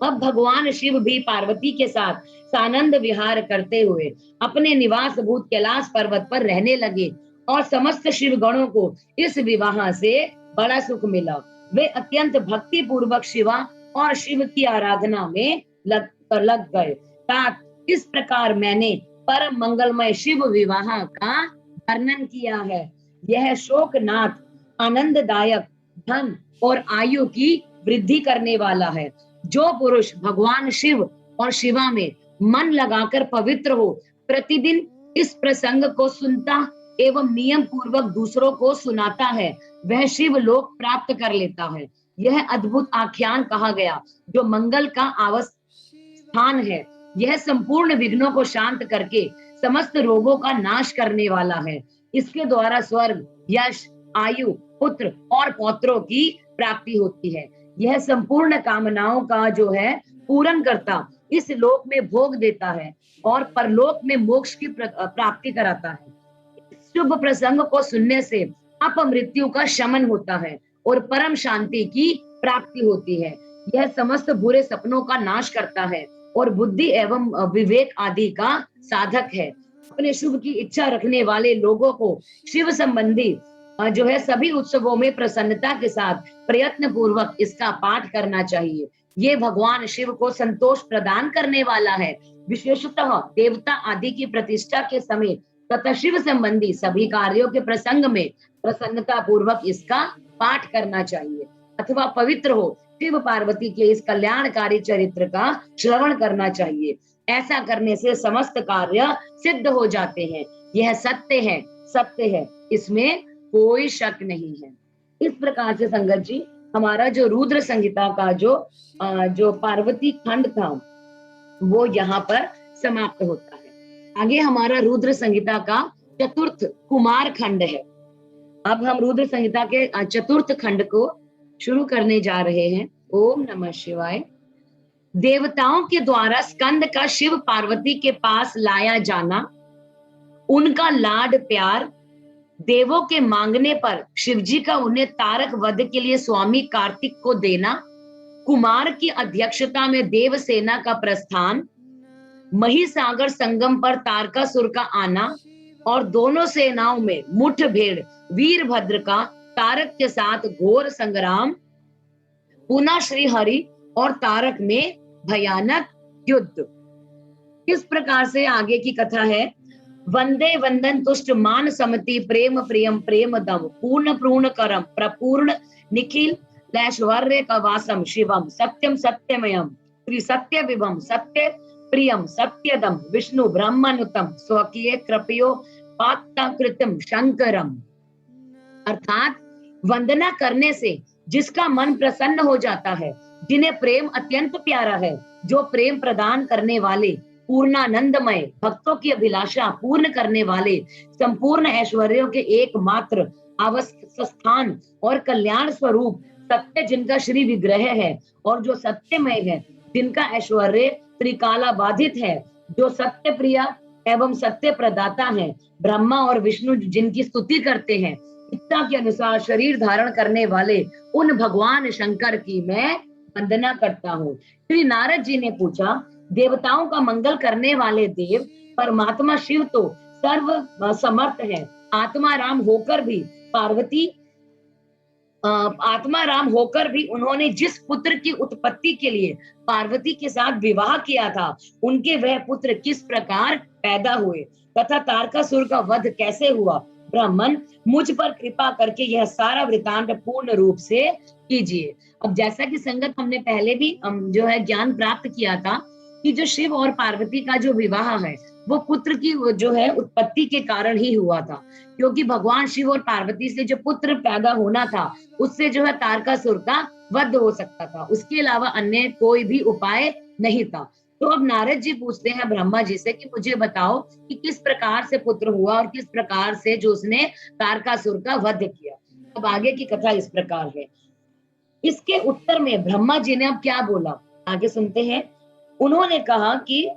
S1: अब भगवान शिव भी पार्वती के साथ सानंद विहार करते हुए अपने निवास भूत कैलाश पर्वत पर रहने लगे और समस्त शिव गणों को इस विवाह से बड़ा सुख मिला। वे अत्यंत भक्ति पूर्वक शिवा और शिव की आराधना में लग गए। तात इस प्रकार मैंने परम मंगलमय शिव विवाह का वर्णन किया है। यह शोकनाथ आनंददायक, धन और आयु की वृद्धि करने वाला है। जो पुरुष भगवान शिव और शिवा में मन लगाकर पवित्र हो, प्रतिदिन इस प्रसंग को सुनता एवं नियम पूर्वक दूसरों को सुनाता है, वह शिव लोक प्राप्त कर लेता है। यह अद्भुत आख्यान कहा गया जो मंगल का स्थान है। यह संपूर्ण विघ्नों को शांत करके समस्त रोगों का नाश करने वाला है। इसके द्वारा स्वर्ग, यश, आयु, पुत्र और पौत्रों की प्राप्ति होती है। यह संपूर्ण कामनाओं का जो है पूर्ण करता, इस लोक में भोग देता है और परलोक में मोक्ष की प्राप्ति कराता है। शुभ प्रसंग को सुनने से अपमृत्यु का शमन होता है और परम शांति की प्राप्ति होती है। यह समस्त बुरे सपनों का नाश करता है और बुद्धि एवं विवेक आदि का साधक है। अपने शुभ की इच्छा रखने वाले लोगों को शिव संबंधी जो है सभी उत्सवों में प्रसन्नता के साथ प्रयत्न पूर्वक इसका पाठ करना चाहिए। ये भगवान शिव को संतोष प्रदान करने वाला है। विशेषतः देवता आदि की प्रतिष्ठा के समय तथा शिव संबंधी सभी कार्यों के प्रसंग में प्रसन्नता पूर्वक इसका पाठ करना चाहिए अथवा पवित्र हो शिव पार्वती के इस कल्याणकारी चरित्र का श्रवण करना चाहिए। ऐसा करने से समस्त कार्य सिद्ध हो जाते हैं। यह सत्य है, सत्य है, इसमें कोई शक नहीं है। इस प्रकार से संगत जी हमारा जो रुद्र संहिता का जो पार्वती खंड था वो यहाँ पर समाप्त होता है। आगे हमारा रुद्र संहिता का चतुर्थ कुमार खंड है। अब हम रुद्र संहिता के चतुर्थ खंड को शुरू करने जा रहे हैं। ओम नमः शिवाय। देवताओं के द्वारा स्कंद का शिव पार्वती के पास लाया जाना, उनका लाड प्यार, देवों के मांगने पर शिवजी का उन्हें तारक वध के लिए स्वामी कार्तिक को देना, कुमार की अध्यक्षता में देव सेना का प्रस्थान, महिसागर संगम पर तारकासुर का आना और दोनों सेनाओं में मुठभेड़, वीरभद्र का तारक के साथ घोर संग्राम, पुनः श्री हरि और तारक में भयानक युद्ध। किस प्रकार से आगे की कथा है। वंदे वंदन तुष्ट मान समति प्रेम प्रियम प्रेम दम पूर्ण पूर्ण करम प्रपूर्ण निखिल लैश्वर्य कवासम शिवम सत्यम सत्यमयम श्री सत्य विभम सत्य प्रियम सत्यदम विष्णु ब्रह्मनुतम स्वकीय कृपयो पात्ताकृतम शंकरम। अर्थात वंदना करने से जिसका मन प्रसन्न हो जाता है, जिन्हें प्रेम अत्यंत प्यारा है, जो प्रेम प्रदान करने वाले, पूर्णानंदमय, भक्तों की अभिलाषा पूर्ण करने वाले, संपूर्ण ऐश्वर्यों के एकमात्र आवास स्थान और कल्याण स्वरूप सत्य जिनका श्री विग्रह है और जो सत्यमय है, जिनका ऐश्वर्य त्रिकाला बाधित है, जो सत्य प्रिया एवं सत्य प्रदाता है, ब्रह्मा और विष्णु जिनकी स्तुति करते हैं, इच्छा के अनुसार शरीर धारण करने वाले उन भगवान शंकर की मैं वंदना करता हूँ। श्री नारद जी ने पूछा, देवताओं का मंगल करने वाले देव परमात्मा शिव तो सर्व समर्थ है, आत्मा राम होकर भी उन्होंने जिस पुत्र की उत्पत्ति के लिए पार्वती के साथ विवाह किया था, उनके वह पुत्र किस प्रकार पैदा हुए तथा तारकासुर का वध कैसे हुआ, ब्राह्मण मुझ पर कृपा करके यह सारा वृतांत पूर्ण रूप से कीजिए। अब जैसा कि संगत हमने पहले भी जो है ज्ञान प्राप्त किया था कि जो शिव और पार्वती का जो विवाह है वो पुत्र की जो है उत्पत्ति के कारण ही हुआ था, क्योंकि भगवान शिव और पार्वती से जो पुत्र पैदा होना था उससे जो है तारकासुर का वध हो सकता था, उसके अलावा अन्य कोई भी उपाय नहीं था। तो अब नारद जी पूछते हैं ब्रह्मा जी से कि मुझे बताओ कि किस प्रकार से पुत्र हुआ और किस प्रकार से जो उसने तारकासुर का वध किया। अब आगे की कथा इस प्रकार है। इसके उत्तर में ब्रह्मा जी ने अब क्या बोला, आगे सुनते हैं। उन्होंने कहा कि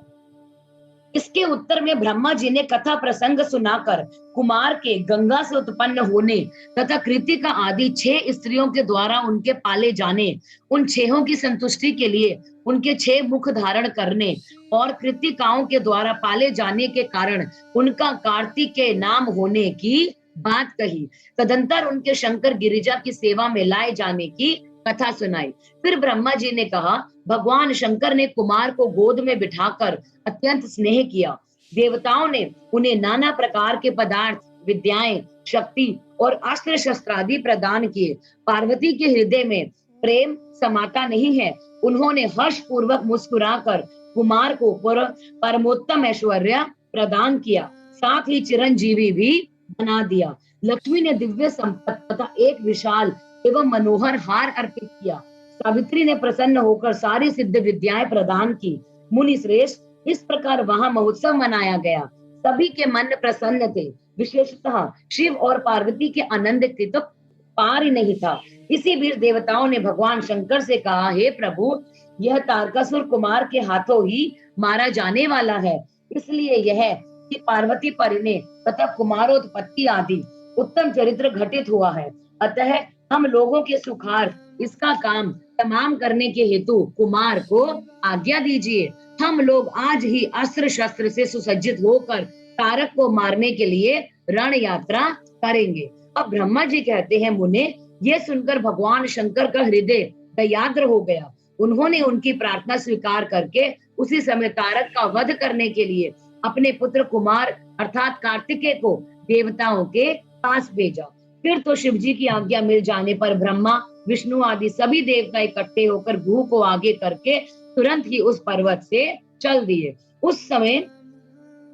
S1: इसके उत्तर में ब्रह्मा जी ने कथा प्रसंग सुनाकर कुमार के गंगा से उत्पन्न होने तथा कृतिका आदि 6 स्त्रियों के द्वारा उनके पाले जाने, उन 6 की संतुष्टि के लिए उनके 6 मुख धारण करने और कृतिकाओं के द्वारा पाले जाने के कारण उनका कार्तिक के नाम होने की बात कही। तदंतर उनके शंकर गिरिजा की सेवा में लाए जाने की कथा सुनाई। फिर ब्रह्मा जी ने कहा, भगवान शंकर ने कुमार को गोद में बिठाकर अत्यंत स्नेह किया। देवताओं ने उन्हें नाना प्रकार के पदार्थ, विद्याएं, शक्ति और अस्त्र शस्त्र आदि प्रदान किए। पार्वती के हृदय में प्रेम समाता नहीं है। उन्होंने हर्ष पूर्वक मुस्कुराकर कुमार को परमोत्तम ऐश्वर्य प्रदान किया, साथ ही चिरंजीवी भी बना दिया। लक्ष्मी ने दिव्य संपत्ति तथा एक विशाल एवं मनोहर हार अर्पित किया। सावित्री ने प्रसन्न होकर सारी सिद्ध विद्याएं प्रदान की। मुनि श्रेष्ठ, इस प्रकार वहां महोत्सव मनाया गया। सभी के मन प्रसन्न थे। विशेषतः शिव और पार्वती के आनंद की तो पार ही नहीं था। इसी बीच देवताओं ने भगवान शंकर से कहा, हे प्रभु, यह तारकासुर कुमार के हाथों ही मारा जाने वाला है। इसलिए यह कि पार्वती परिणय तथा कुमारोत्पत्ति आदि उत्तम चरित्र घटित हुआ है। अतः हम लोगों के सुखार्थ इसका काम तमाम करने के हेतु कुमार को आज्ञा दीजिए। हम लोग आज ही अस्त्र शस्त्र से सुसज्जित होकर तारक को मारने के लिए रण यात्रा करेंगे। अब ब्रह्मा जी कहते हैं, मुने, ये सुनकर भगवान शंकर का हृदय दयाद्र हो गया। उन्होंने उनकी प्रार्थना स्वीकार करके उसी समय तारक का वध करने के लिए अपने पुत्र कुमार अर्थात कार्तिकेय को देवताओं के पास भेजा। फिर तो शिव जी की आज्ञा मिल जाने पर ब्रह्मा, विष्णु आदि सभी देवता इकट्ठे होकर भू को आगे करके तुरंत ही उस पर्वत से चल दिए। उस समय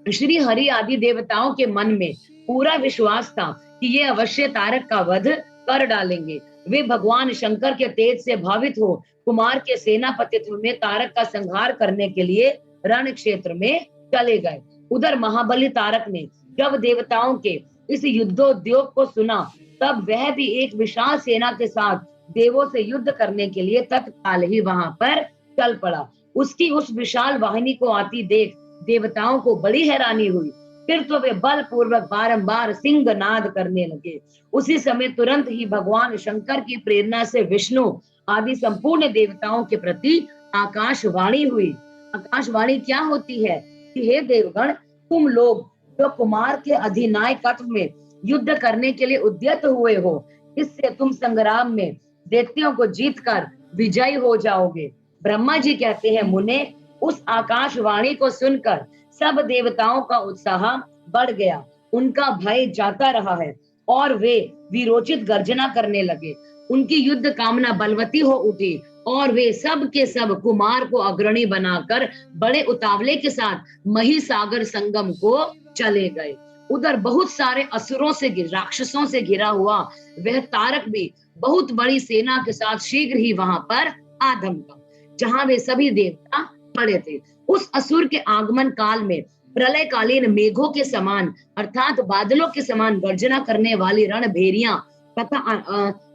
S1: श्री हरि आदि देवताओं के मन में पूरा विश्वास था कि ये अवश्य तारक का वध कर डालेंगे। वे भगवान शंकर के तेज से भावित हो कुमार के सेनापतित्व में तारक का संहार करने के लिए रण क्षेत्र में चले गए। उधर महाबली तारक ने जब देवताओं के इस युद्धोद्योग को सुना, तब वह भी एक विशाल सेना के साथ देवों से युद्ध करने के लिए तत्काल ही वहां पर चल पड़ा। उसकी उस विशाल वाहिनी को आती देख देवताओं को बड़ी हैरानी हुई। फिर तो वे बलपूर्वक बारंबार सिंहनाद करने लगे। उसी समय तुरंत ही भगवान शंकर की प्रेरणा से विष्णु आदि संपूर्ण देवताओं के प्रति आकाशवाणी हुई। आकाशवाणी क्या होती है कि हे देवगण, तुम लोग जो कुमार के अधिनायकत्व में युद्ध करने के लिए उद्यत हुए हो, इससे तुम संग्राम में दैत्यों को जीतकर विजयी हो जाओगे। ब्रह्मा जी कहते हैं, मुने, उस आकाशवाणी को सुनकर सब देवताओं का उत्साह बढ़ गया। उनका भय जाता रहा है और वे वीरोचित गर्जना करने लगे। उनकी युद्ध कामना बलवती हो उठी और वे सब के सब कुमार को अग्रणी बनाकर बड़े उतावले के साथ महिसागर संगम को चले गए। उधर बहुत सारे असुरों से राक्षसों से घिरा हुआ वह तारक भी बहुत बड़ी सेना के साथ शीघ्र ही वहां पर आ धमका, जहां वे सभी देवता पड़े थे। उस असुर के आगमन काल में प्रलयकालीन मेघों के समान अर्थात बादलों के समान गर्जना करने वाली रणभेरियां तथा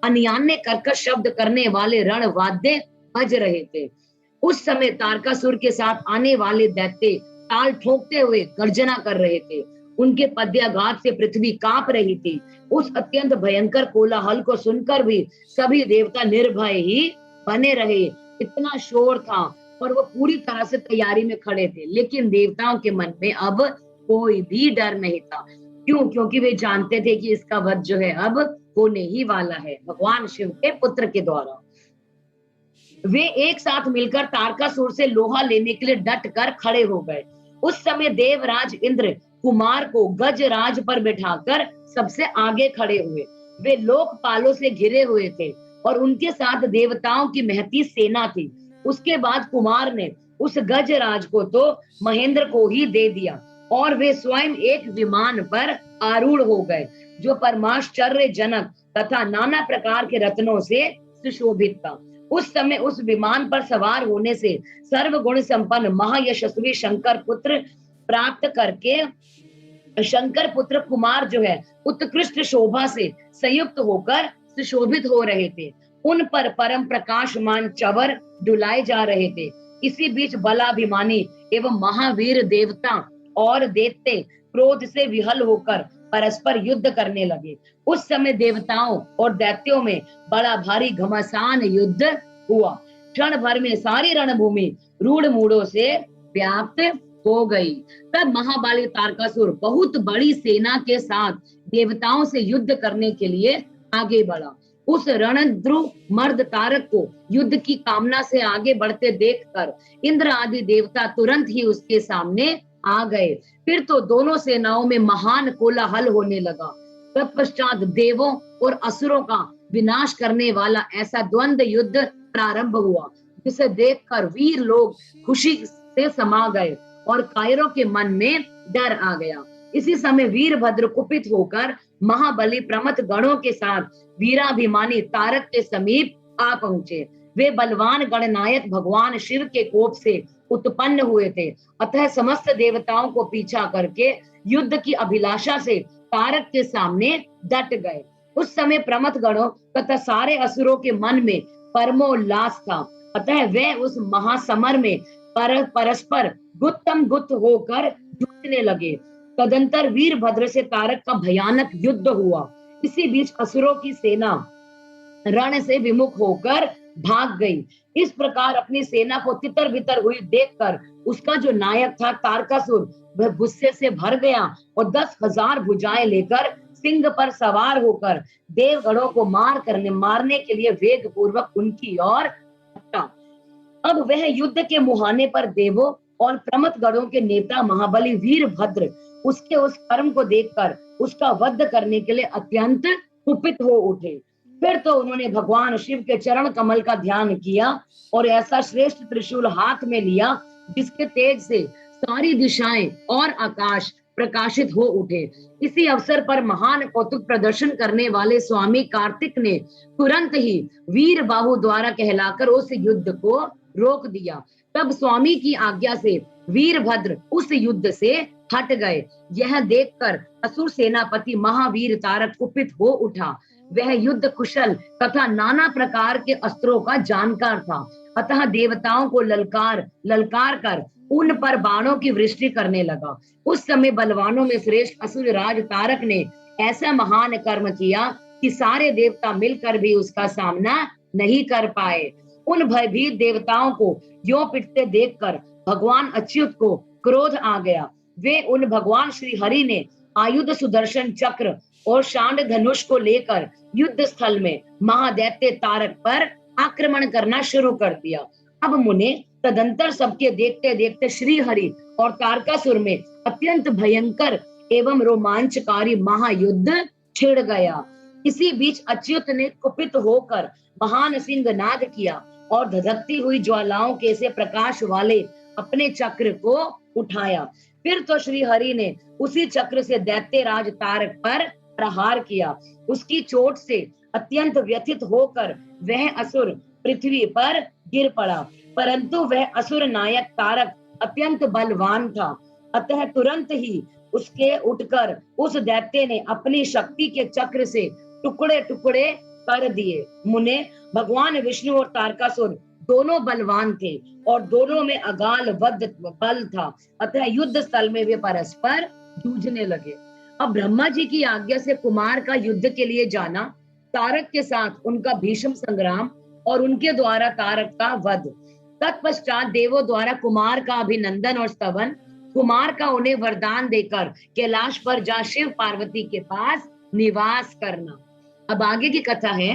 S1: अन्यान्य कर्कश शब्द करने वाले रण वाद्य बज रहे थे। उस समय तारकासुर के साथ आने वाले दैत्य ताल ठोकते हुए गर्जना कर रहे थे। उनके पद्याघात से पृथ्वी कांप रही थी। उस अत्यंत भयंकर कोलाहल को सुनकर भी सभी देवता निर्भय ही बने रहे। इतना शोर था और वो पूरी तरह से तैयारी में खड़े थे, लेकिन देवताओं के मन में अब कोई भी डर नहीं था। क्यों? क्योंकि वे जानते थे कि इसका वध जो है अब होने ही वाला है भगवान शिव के पुत्र के द्वारा। वे एक साथ मिलकर तारकासुर से लोहा लेने के लिए डट कर खड़े हो गए। उस समय देवराज इंद्र कुमार को गजराज पर बिठाकर सबसे आगे खड़े हुए। वे लोकपालों से घिरे हुए थे और उनके साथ देवताओं की महती सेना थी। उसके बाद कुमार ने उस गजराज को तो महेंद्र को ही दे दिया और वे स्वयं एक विमान पर आरूढ़ हो गए, जो परमाश्चर्यजनक तथा नाना प्रकार के रत्नों से सुशोभित था। उस समय उस विमान पर सवार होने से सर्वगुण संपन्न महायशस्वी शंकर पुत्र प्राप्त करके शंकर पुत्र कुमार जो है उत्कृष्ट शोभा से संयुक्त होकर सुशोभित हो रहे थे। उन पर परम प्रकाशमान चवर डुलाए जा रहे थे। इसी बीच बलाभिमानी एवं महावीर देवता और दैत्य क्रोध से विहल होकर परस्पर युद्ध करने लगे। उस समय देवताओं और दैत्यों में बड़ा भारी घमासान युद्ध हुआ। क्षण भर में सारी रणभूमि रूढ़ मूढ़ों से व्याप्त हो गई। तब महाबली तारकासुर बहुत बड़ी सेना के साथ देवताओं से युद्ध करने के लिए आगे बढ़ा। उस रणध्रुव मर्द तारक को युद्ध की कामना से आगे बढ़ते देखकर इंद्र आदि देवता तुरंत ही उसके सामने आ गए। फिर तो दोनों सेनाओं में महान कोलाहल होने लगा। तत्पश्चात देवों और असुरों का विनाश करने वाला ऐसा द्वंद्व युद्ध प्रारंभ हुआ, जिसे देखकर वीर लोग खुशी से समा गए और कायरों के मन में डर आ गया। इसी समय वीरभद्र कुपित होकर महाबली प्रमथ गणों के साथ वीराभिमानी तारक के समीप आ पहुंचे। वे बलवान गणनायक भगवान शिव के कोप से उत्पन्न हुए थे, अतः समस्त देवताओं को पीछा करके युद्ध की अभिलाषा से तारक के सामने डट गए। उस समय प्रमथ गणों तथा सारे असुरों के मन में परमोल्लास था, अतः वे उस महासमर में परस्पर गुत्तम गुत्त होकर जूझने लगे। तदंतर वीरभद्र से तारक का भयानक युद्ध हुआ। इसी बीच असुरों की सेना रण से विमुख होकर भाग गई। इस प्रकार अपनी सेना को तितर बितर हुई देखकर उसका जो नायक था तारकासुर, वह गुस्से से भर गया और 10,000 भुजाएं लेकर सिंह पर सवार होकर देवगणों को मारने के लिए वेग पूर्वक उनकी ओर बढ़ा। अब वह युद्ध के मुहाने पर देवों और प्रमथ गणों के नेता महाबली वीरभद्र उसके उस कर्म को देखकर उसका वध करने के लिए अत्यंत कुपित हो उठे। फिर तो उन्होंने भगवान शिव के चरण कमल का ध्यान किया और ऐसा श्रेष्ठ त्रिशूल हाथ में लिया जिसके तेज से सारी दिशाएं और आकाश प्रकाशित हो उठे। इसी अवसर पर महान कौतुक प्रदर्शन करने वाले स्वामी कार्तिक ने तुरंत ही वीर बाहु द्वारा कहलाकर उस युद्ध को रोक दिया। तब स्वामी की आज्ञा से वीरभद्र उस युद्ध से हट गए। यह देखकर असुर सेनापति महावीर तारक कुपित हो उठा। वह युद्ध कुशल तथा नाना प्रकार के अस्त्रों का जानकार था, अतः देवताओं को ललकार कर उन पर बाणों की वृष्टि करने लगा। उस समय बलवानों में श्रेष्ठ असुर राज तारक ने ऐसा महान कर्म किया कि सारे देवता मिलकर भी उसका सामना नहीं कर पाए। उन भयभीत देवताओं को यों पिटते देखकर भगवान अच्युत को क्रोध आ गया। वे उन भगवान श्री हरि ने आयुध सुदर्शन चक्र और शांड धनुष को लेकर युद्ध स्थल में महादैत्य तारक पर आक्रमण करना शुरू कर दिया। अब मुने तदंतर सबके देखते देखते श्री हरि और तारकासुर में अत्यंत भयंकर एवं रोमांचकारी महायुद्ध छिड़ गया। इसी बीच अच्युत ने कुपित होकर महान सिंह नाद किया और धधकती हुई ज्वालाओं के से प्रकाश वाले अपने चक्र को उठाया। फिर तो श्री हरि ने उसी चक्र से दैत्य राज तारक पर प्रहार किया। उसकी चोट से अत्यंत व्यथित होकर वह असुर पृथ्वी पर गिर पड़ा, परंतु वह असुर नायक तारक अत्यंत बलवान था, अतः तुरंत ही उसके उठकर उस दैत्य ने अपनी शक्ति के चक्र से टुकड़े टुकड़े कर दिए। मुने भगवान विष्णु और तारकासुर दोनों बलवान थे और दोनों में अगाल बल था, अतः युद्ध स्थल में वे परस्पर जूझने लगे। अब ब्रह्मा जी की आज्ञा से कुमार का युद्ध के लिए जाना, तारक के साथ उनका भीषण संग्राम और उनके द्वारा तारक का वध। तत्पश्चात देवों द्वारा कुमार का अभिनंदन और स्तवन, कुमार का उन्हें वरदान देकर कैलाश पर जा शिव पार्वती के पास निवास करना। अब आगे की कथा है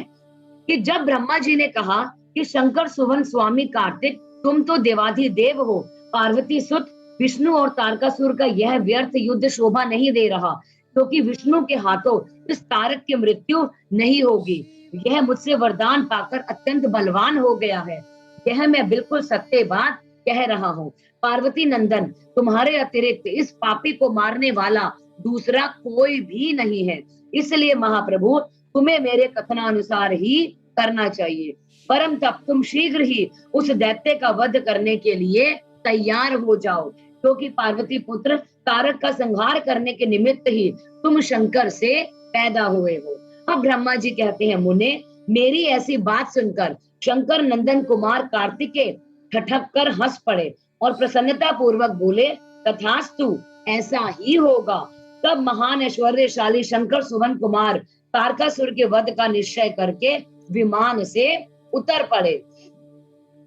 S1: कि जब ब्रह्मा जी ने कहा कि शंकर सुवन स्वामी कार्तिक, तुम तो देवाधिदेव हो, पार्वती सुत विष्णु और तारकासुर का यह व्यर्थ युद्ध शोभा नहीं दे रहा, क्योंकि विष्णु के हाथों इस तारक की मृत्यु नहीं होगी। यह मुझसे वरदान पाकर अत्यंत बलवान हो गया है। यह मैं बिल्कुल सत्य बात कह रहा हूँ। पार्वती नंदन, तुम्हारे अतिरिक्त इस पापी को मारने वाला दूसरा कोई भी नहीं है, इसलिए महाप्रभु तुम्हें मेरे कथनानुसार ही करना चाहिए। परम तप तुम शीघ्र ही उस दैत्य का वध करने के लिए तैयार हो जाओ, क्योंकि पार्वती पुत्र तारक का संहार करने के निमित्त ही तुम शंकर से पैदा हुए हो। अब ब्रह्मा जी कहते हैं, मुने मेरी ऐसी बात सुनकर शंकर नंदन कुमार कार्तिकेय ठठक कर हंस पड़े और प्रसन्नता पूर्वक बोले, तथास्तु, ऐसा ही होगा। तब महान ऐश्वर्यशाली शंकर सुवन कुमार तारकासुर के वध का निश्चय करके विमान से उतर पड़े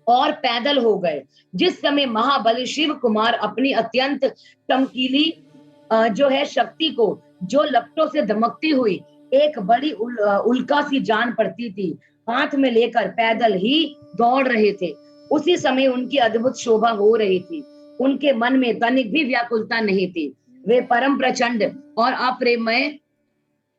S1: और पैदल हो गए। जिस समय महाबली शिव कुमार अपनी अत्यंत चमकीली जो है शक्ति को, जो लपटों से दमकती हुई एक बड़ी उल्का सी जान पड़ती थी, हाथ में लेकर पैदल ही दौड़ रहे थे। उसी समय उनकी अद्भुत शोभा हो रही थी। उनके मन में तनिक भी व्याकुलता नहीं थी। वे परम प्रचंड और अप्रेमय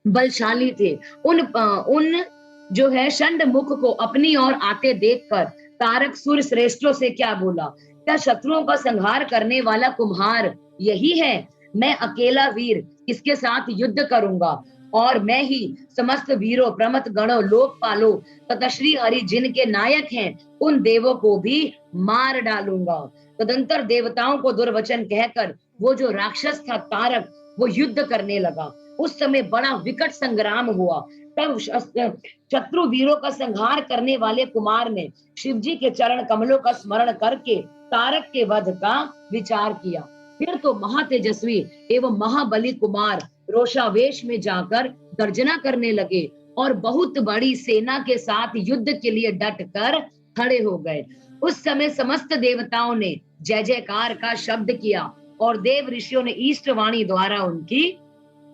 S1: बलशाली थे। उन जो है षंड मुख को अपनी ओर आते देखकर तारक सूर्य श्रेष्ठों से क्या बोला, क्या शत्रुओं का संहार करने वाला कुम्हार यही है? मैं अकेला वीर इसके साथ युद्ध करूंगा, और मैं ही समस्त वीरों, प्रमथ गणों, लोकपालों तथा श्री हरि जिनके नायक हैं, उन देवों को भी मार डालूंगा। तदंतर देवताओं को दुर्वचन कहकर वो जो राक्षस था तारक, वो युद्ध करने लगा। उस समय बड़ा विकट संग्राम हुआ। तब शत्रु वीरों का संहार करने वाले कुमार ने शिव जी के चरण कमलों का स्मरण करके तारक के वध का विचार किया। फिर तो महातेजस्वी एवं महाबली कुमार रोषावेश में जाकर गर्जना करने लगे और बहुत बड़ी सेना के साथ युद्ध के लिए डट कर खड़े हो गए। उस समय समस्त देवताओं ने जय जयकार का शब्द किया और देव ऋषियों ने ईष्टवाणी द्वारा उनकी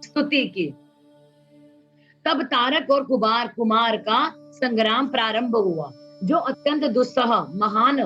S1: स्तुति की। तब तारक और कुमार का संग्राम प्रारंभ हुआ, जो अत्यंत दुस्सह, महान,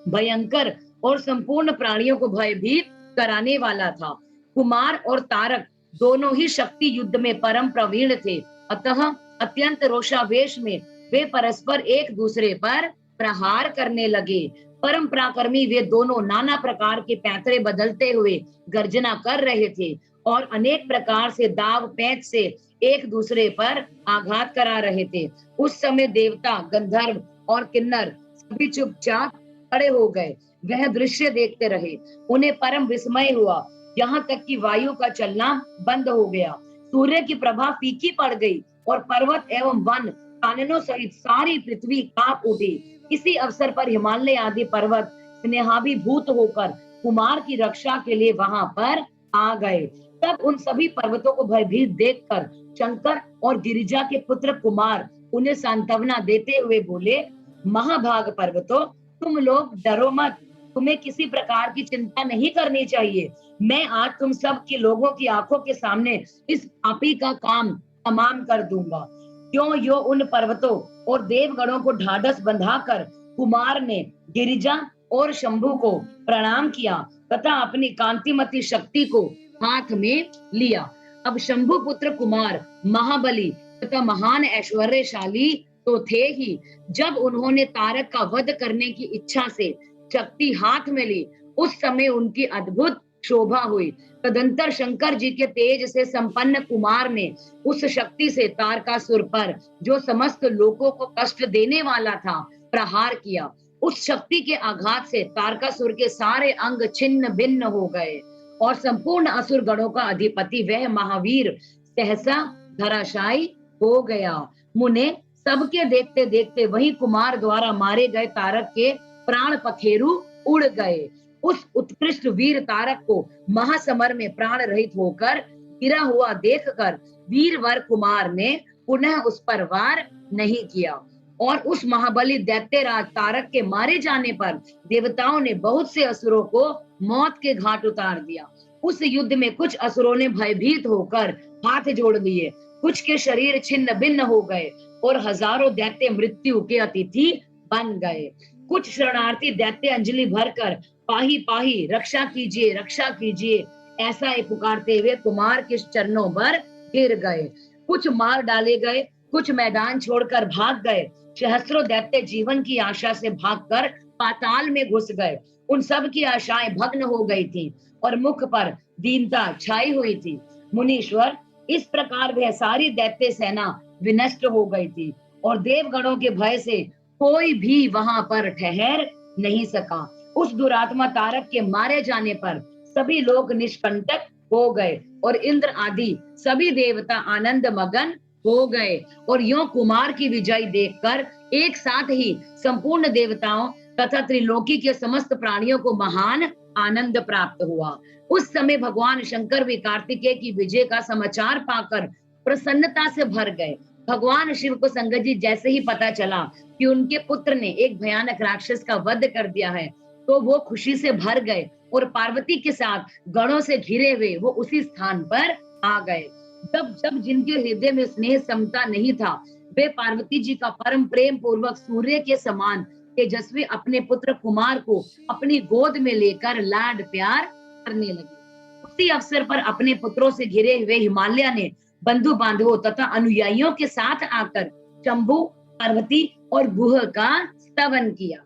S1: भयंकर और संपूर्ण प्राणियों को भयभीत कराने वाला था। कुमार और तारक दोनों ही शक्ति युद्ध में परम प्रवीण थे, अतः अत्यंत रोषावेश में वे परस्पर एक दूसरे पर प्रहार करने लगे। परम पराक्रमी वे दोनों नाना प्रकार के पैंतरे बदलते हुए गर्जना कर रहे थे और अनेक प्रकार से दाव पैंच से एक दूसरे पर आघात करा रहे थे। उस समय देवता, गंधर्व और किन्नर सभी चुपचाप खड़े हो गए। वह दृश्य देखते रहे। उन्हें परम विस्मय हुआ, यहाँ तक कि वायु का चलना बंद हो गया। सूर्य की प्रभा फीकी पड़ गई और पर्वत एवं वन, काननों सहित सारी पृथ्वी कांप उठी। इसी अवसर पर हिमालय आदि पर्वत स्नेहाभिभूत होकर कुमार की रक्षा के लिए वहां पर आ गए। तब उन सभी पर्वतों को भयभीत देखकर शंकर और गिरिजा के पुत्र कुमार उन्हें सांत्वना देते हुए बोले, महाभाग पर्वतों, तुम लोग डरो मत, तुम्हें किसी प्रकार की चिंता नहीं करनी चाहिए। मैं आज तुम सब के लोगों की आंखों के सामने इस पापी का काम तमाम कर दूंगा। क्यों यो उन पर्वतों और देवगणों को ढाढ़स बंधाकर कुमार ने गिरिजा और शंभु को प्रणाम किया तथा अपनी कांतिमती शक्ति को हाथ में लिया। अब शंभु पुत्र कुमार महाबली तथा महान ऐश्वर्यशाली तो थे ही। जब उन्होंने तारक का वध करने की इच्छा से शक्ति हाथ में ली, उस समय उनकी अद्भुत शोभा हुई। तदंतर शंकर जी के तेज से संपन्न कुमार ने उस शक्ति से तारकासुर पर, जो समस्त लोगों को कष्ट देने वाला था, प्रहार किया। उस शक्ति के आघात से तारकासुर के सारे अंग छिन्न भिन्न हो गए और संपूर्ण असुर गणों का अधिपति वह महावीर सहसा धराशायी हो गया। मुने, सबके देखते देखते वही कुमार द्वारा मारे गए तारक के प्राण पखेरु उड़ गए। उस उत्कृष्ट वीर तारक को महासमर में प्राण रहित होकर गिरा हुआ देखकर वीरवर कुमार ने पुनः उस पर वार नहीं किया और उस महाबली दैत्यराज तारक के मारे जाने पर देवताओं ने बहुत से असुरों को मौत के घाट उतार दिया। उस युद्ध में कुछ असुरों ने भयभीत होकर हाथ जोड़ लिए, कुछ के शरीर छिन्न भिन्न हो गए और हजारों दैत्य मृत्यु के अतिथि बन गए। कुछ शरणार्थी दैत्य अंजलि भरकर पाही पाही रक्षा कीजिए ऐसा ही पुकारते हुए कुमार के चरणों पर गिर गए। कुछ मार डाले गए, कुछ मैदान छोड़कर भाग गए। सहस्रों दैत्य जीवन की आशा से भागकर पाताल में घुस गए। उन सब की आशाएं भग्न हो गई थी और मुख पर दीनता छाई हुई थी। मुनीश्वर, इस प्रकार वह सारी दैत्य सेना विनष्ट हो गई थी और देवगणों के भय से कोई भी वहां पर ठहर नहीं सका। उस दुरात्मा तारक के मारे जाने पर सभी लोग निष्कंटक हो गए और इंद्र आदि सभी देवता आनंद मगन हो गए और यों कुमार की विजय देखकर एक साथ ही संपूर्ण देवताओं तथा त्रिलोकी के समस्त प्राणियों को महान आनंद प्राप्त हुआ। उस समय भगवान शंकर भी कार्तिकेय की विजय का समाचार पाकर प्रसन्नता से भर गए। भगवान शिव को संगत जी जैसे ही पता चला कि उनके पुत्र ने एक भयानक राक्षस का वध कर दिया है, तो वो खुशी से भर गए और पार्वती के साथ गणों से घिरे हुए वो उसी स्थान पर आ गए। जब जब जिनके हृदय में स्नेह समता नहीं था, वे पार्वती जी का परम प्रेम पूर्वक सूर्य के समान तेजस्वी अपने पुत्र कुमार को अपनी गोद में लेकर लाड प्यार करने लगे। उसी अवसर पर अपने पुत्रों से घिरे हुए हिमालय ने बंधु बांधवों तथा अनुयायियों के साथ आकर शंभु, पार्वती और गुह का स्तवन किया।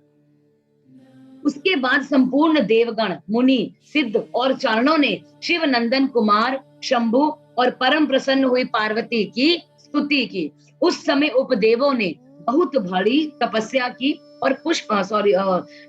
S1: उसके बाद संपूर्ण देवगण, मुनि, सिद्ध और चारणों ने शिव नंदन कुमार शंभु और परम प्रसन्न हुई पार्वती की स्तुति की। उस समय उपदेवों ने बहुत बड़ी तपस्या की और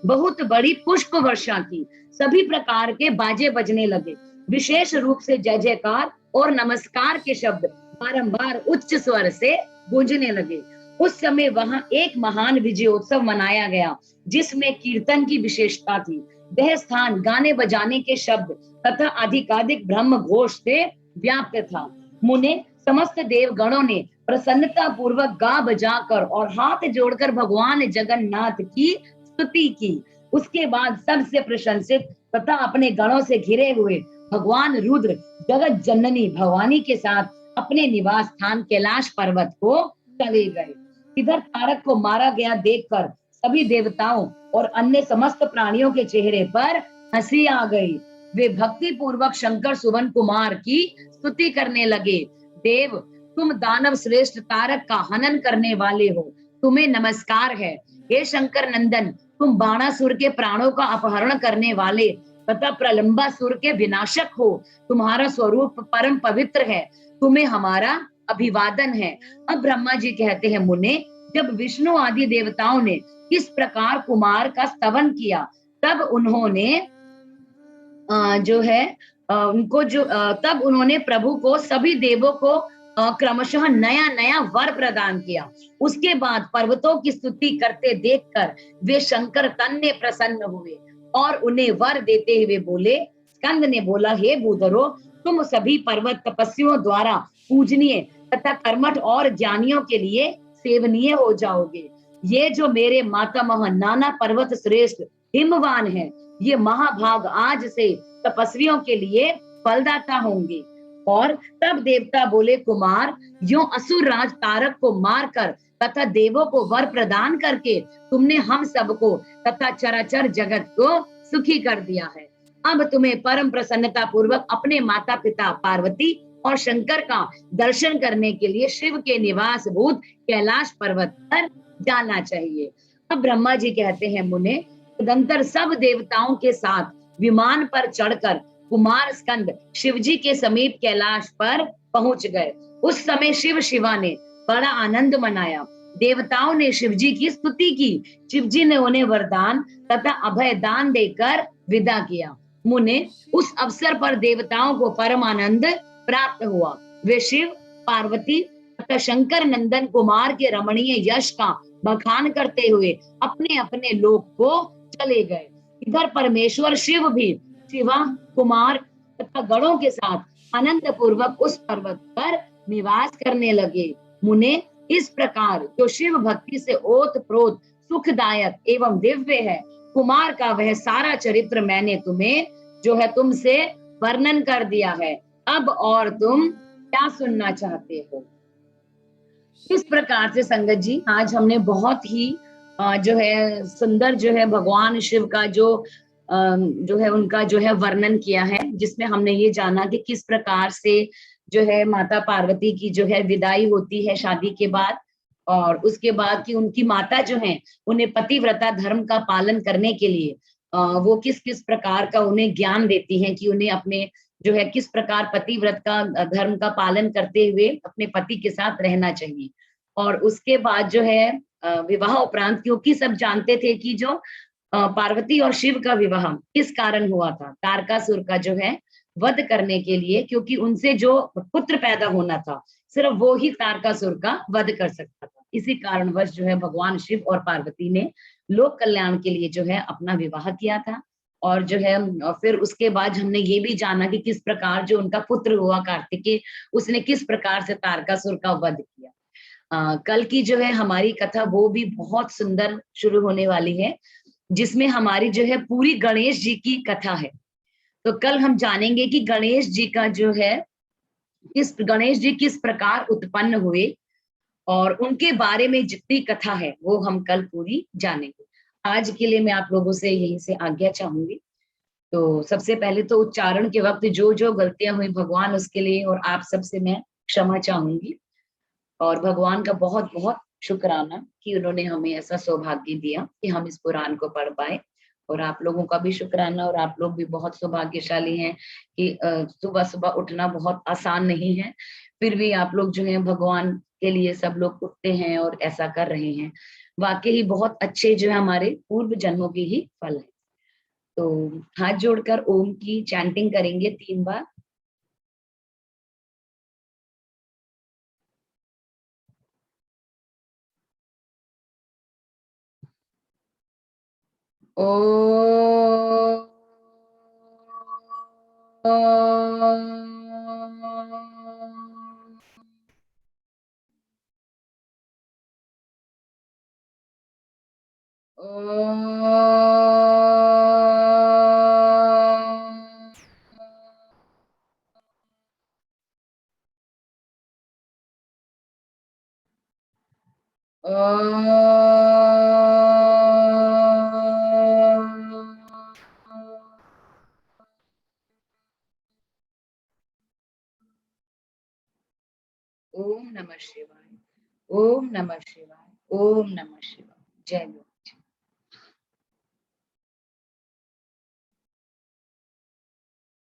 S1: बहुत बड़ी पुष्प वर्षा की। सभी प्रकार के बाजे बजने लगे। विशेष रूप से जय जयकार और नमस्कार के शब्द बारंबार उच्च स्वर से गूंजने लगे। उस समय वहां एक महान विजयोत्सव मनाया गया, जिसमें कीर्तन की विशेषता थी। वह स्थान गाने बजाने के शब्द तथा अधिकाधिक ब्रह्म घोष से व्याप्त था। मुने समस्त देवगणों ने प्रसन्नता पूर्वक गा बजाकर और हाथ जोड़कर भगवान जगन्नाथ की स्तुति की। उसके बाद सबसे प्रशंसित तथा अपने गणों से घिरे हुए भगवान रुद्र जगत जननी भवानी के साथ अपने निवास स्थान कैलाश पर्वत को चले गए। इधर तारक को मारा गया देखकर सभी देवताओं और अन्य समस्त प्राणियों के चेहरे पर हंसी आ गई। वे भक्ति पूर्वक शंकर सुवन कुमार की स्तुति करने लगे। देव, तुम दानव श्रेष्ठ तारक का हनन करने वाले हो, तुम्हें नमस्कार है। हे शंकर नंदन, तुम बाणासुर के प्राणों का अपहरण करने वाले तथा प्रलंबासुर के विनाशक हो। तुम्हारा स्वरूप परम पवित्र है, तुम्हें हमारा अभिवादन है। अब ब्रह्मा जी कहते हैं, मुने, जब विष्णु आदि देवताओं ने इस प्रकार कुमार का स्तवन किया, तब उन्होंने तब उन्होंने प्रभु को, सभी देवों को क्रमशः नया नया वर प्रदान किया। उसके बाद पर्वतों की स्तुति करते देखकर वे शंकर तन्ने प्रसन्न हुए और उन्हें वर देते हुए बोले। स्कंद ने बोला, हे भूधरो, तुम सभी पर्वत तपस्वियों द्वारा पूजनीय तथा कर्मठ और ज्ञानियों के लिए सेवनीय हो जाओगे। ये जो मेरे मातामह नाना पर्वत श्रेष्ठ हिमवान है, ये महाभाग आज से तपस्वियों के लिए फलदाता होंगे। और तब देवता बोले, कुमार, यो असुर राज तारक को मारकर तथा देवों को वर प्रदान करके तुमने हम सबको तथा चराचर जगत को सुखी कर दिया है। अब तुम्हें परम प्रसन्नता पूर्वक अपने माता पिता पार्वती और शंकर का दर्शन करने के लिए शिव के निवास भूत कैलाश पर्वत पर जाना चाहिए। अब ब्रह्मा जी कहते हैं, मुने, तदंतर सब देवताओं के साथ विमान पर चढ़कर कुमार स्कंद शिवजी के समीप कैलाश पर पहुंच गए। उस समय शिव शिवा ने बड़ा आनंद मनाया। देवताओं ने शिवजी की स्तुति की। शिवजी ने उन्हें वरदान तथा अभय दान देकर विदा किया। मुने, उस अवसर पर देवताओं को परम आनंद प्राप्त हुआ। वे शिव, पार्वती तथा शंकर नंदन कुमार के रमणीय यश का बखान करते हुए अपने अपने लोक को चले गए। इधर परमेश्वर शिव भी शिवा, कुमार तथा गणों के साथ आनंद पूर्वक उस पर्वत पर निवास करने लगे। मुने, इस प्रकार जो शिव भक्ति से ओत प्रोत सुखदायक एवं दिव्य है, कुमार का वह सारा चरित्र मैंने तुम्हें जो है तुमसे वर्णन कर दिया है। अब और तुम क्या सुनना चाहते हो? इस प्रकार से संगत जी, आज हमने बहुत ही जो है सुंदर जो है भगवान शिव का जो है उनका जो है वर्णन किया है, जिसमें हमने ये जाना कि किस प्रकार से जो है माता पार्वती की जो है विदाई होती है शादी के बाद, और उसके बाद कि उनकी माता जो है उन्हें पतिव्रता धर्म का पालन करने के लिए वो किस किस प्रकार का उन्हें ज्ञान देती हैं कि उन्हें अपने जो है किस प्रकार पतिव्रत का धर्म का पालन करते हुए अपने पति के साथ रहना चाहिए। और उसके बाद जो है विवाह उपरांत, क्योंकि सब जानते थे कि जो पार्वती और शिव का विवाह किस कारण हुआ था, तारकासुर का जो है वध करने के लिए, क्योंकि उनसे जो पुत्र पैदा होना था सिर्फ वो ही तारकासुर का वध कर सकता था। इसी कारणवश जो है भगवान शिव और पार्वती ने लोक कल्याण के लिए जो है अपना विवाह किया था। और जो है फिर उसके बाद हमने ये भी जाना कि किस प्रकार जो उनका पुत्र हुआ कार्तिकेय, उसने किस प्रकार से तारकासुर का वध किया। कल की जो है हमारी कथा वो भी बहुत सुंदर शुरू होने वाली है, जिसमें हमारी जो है पूरी गणेश जी की कथा है। तो कल हम जानेंगे कि गणेश जी का जो है गणेश जी किस प्रकार उत्पन्न हुए और उनके बारे में जितनी कथा है वो हम कल पूरी जानेंगे। आज के लिए मैं आप लोगों से यहीं से आज्ञा चाहूंगी। तो सबसे पहले तो उच्चारण के वक्त जो जो गलतियां हुई भगवान उसके लिए और आप सबसे मैं क्षमा चाहूंगी। और भगवान का बहुत बहुत शुक्राना कि उन्होंने हमें ऐसा सौभाग्य दिया कि हम इस पुराण को पढ़ पाए। और आप लोगों का भी शुक्राना, और आप लोग भी बहुत सौभाग्यशाली हैं कि सुबह सुबह उठना बहुत आसान नहीं है, फिर भी आप लोग जो है भगवान के लिए सब लोग उठते हैं और ऐसा कर रहे हैं। वाकई ही बहुत अच्छे जो है हमारे पूर्व जन्मों की ही फल है। तो हाथ जोड़कर ओम की चैंटिंग करेंगे 3 बार। ओ ओम नमः शिवाय। ओम नमः शिवाय। ओम नमः शिवाय। जय गुरु।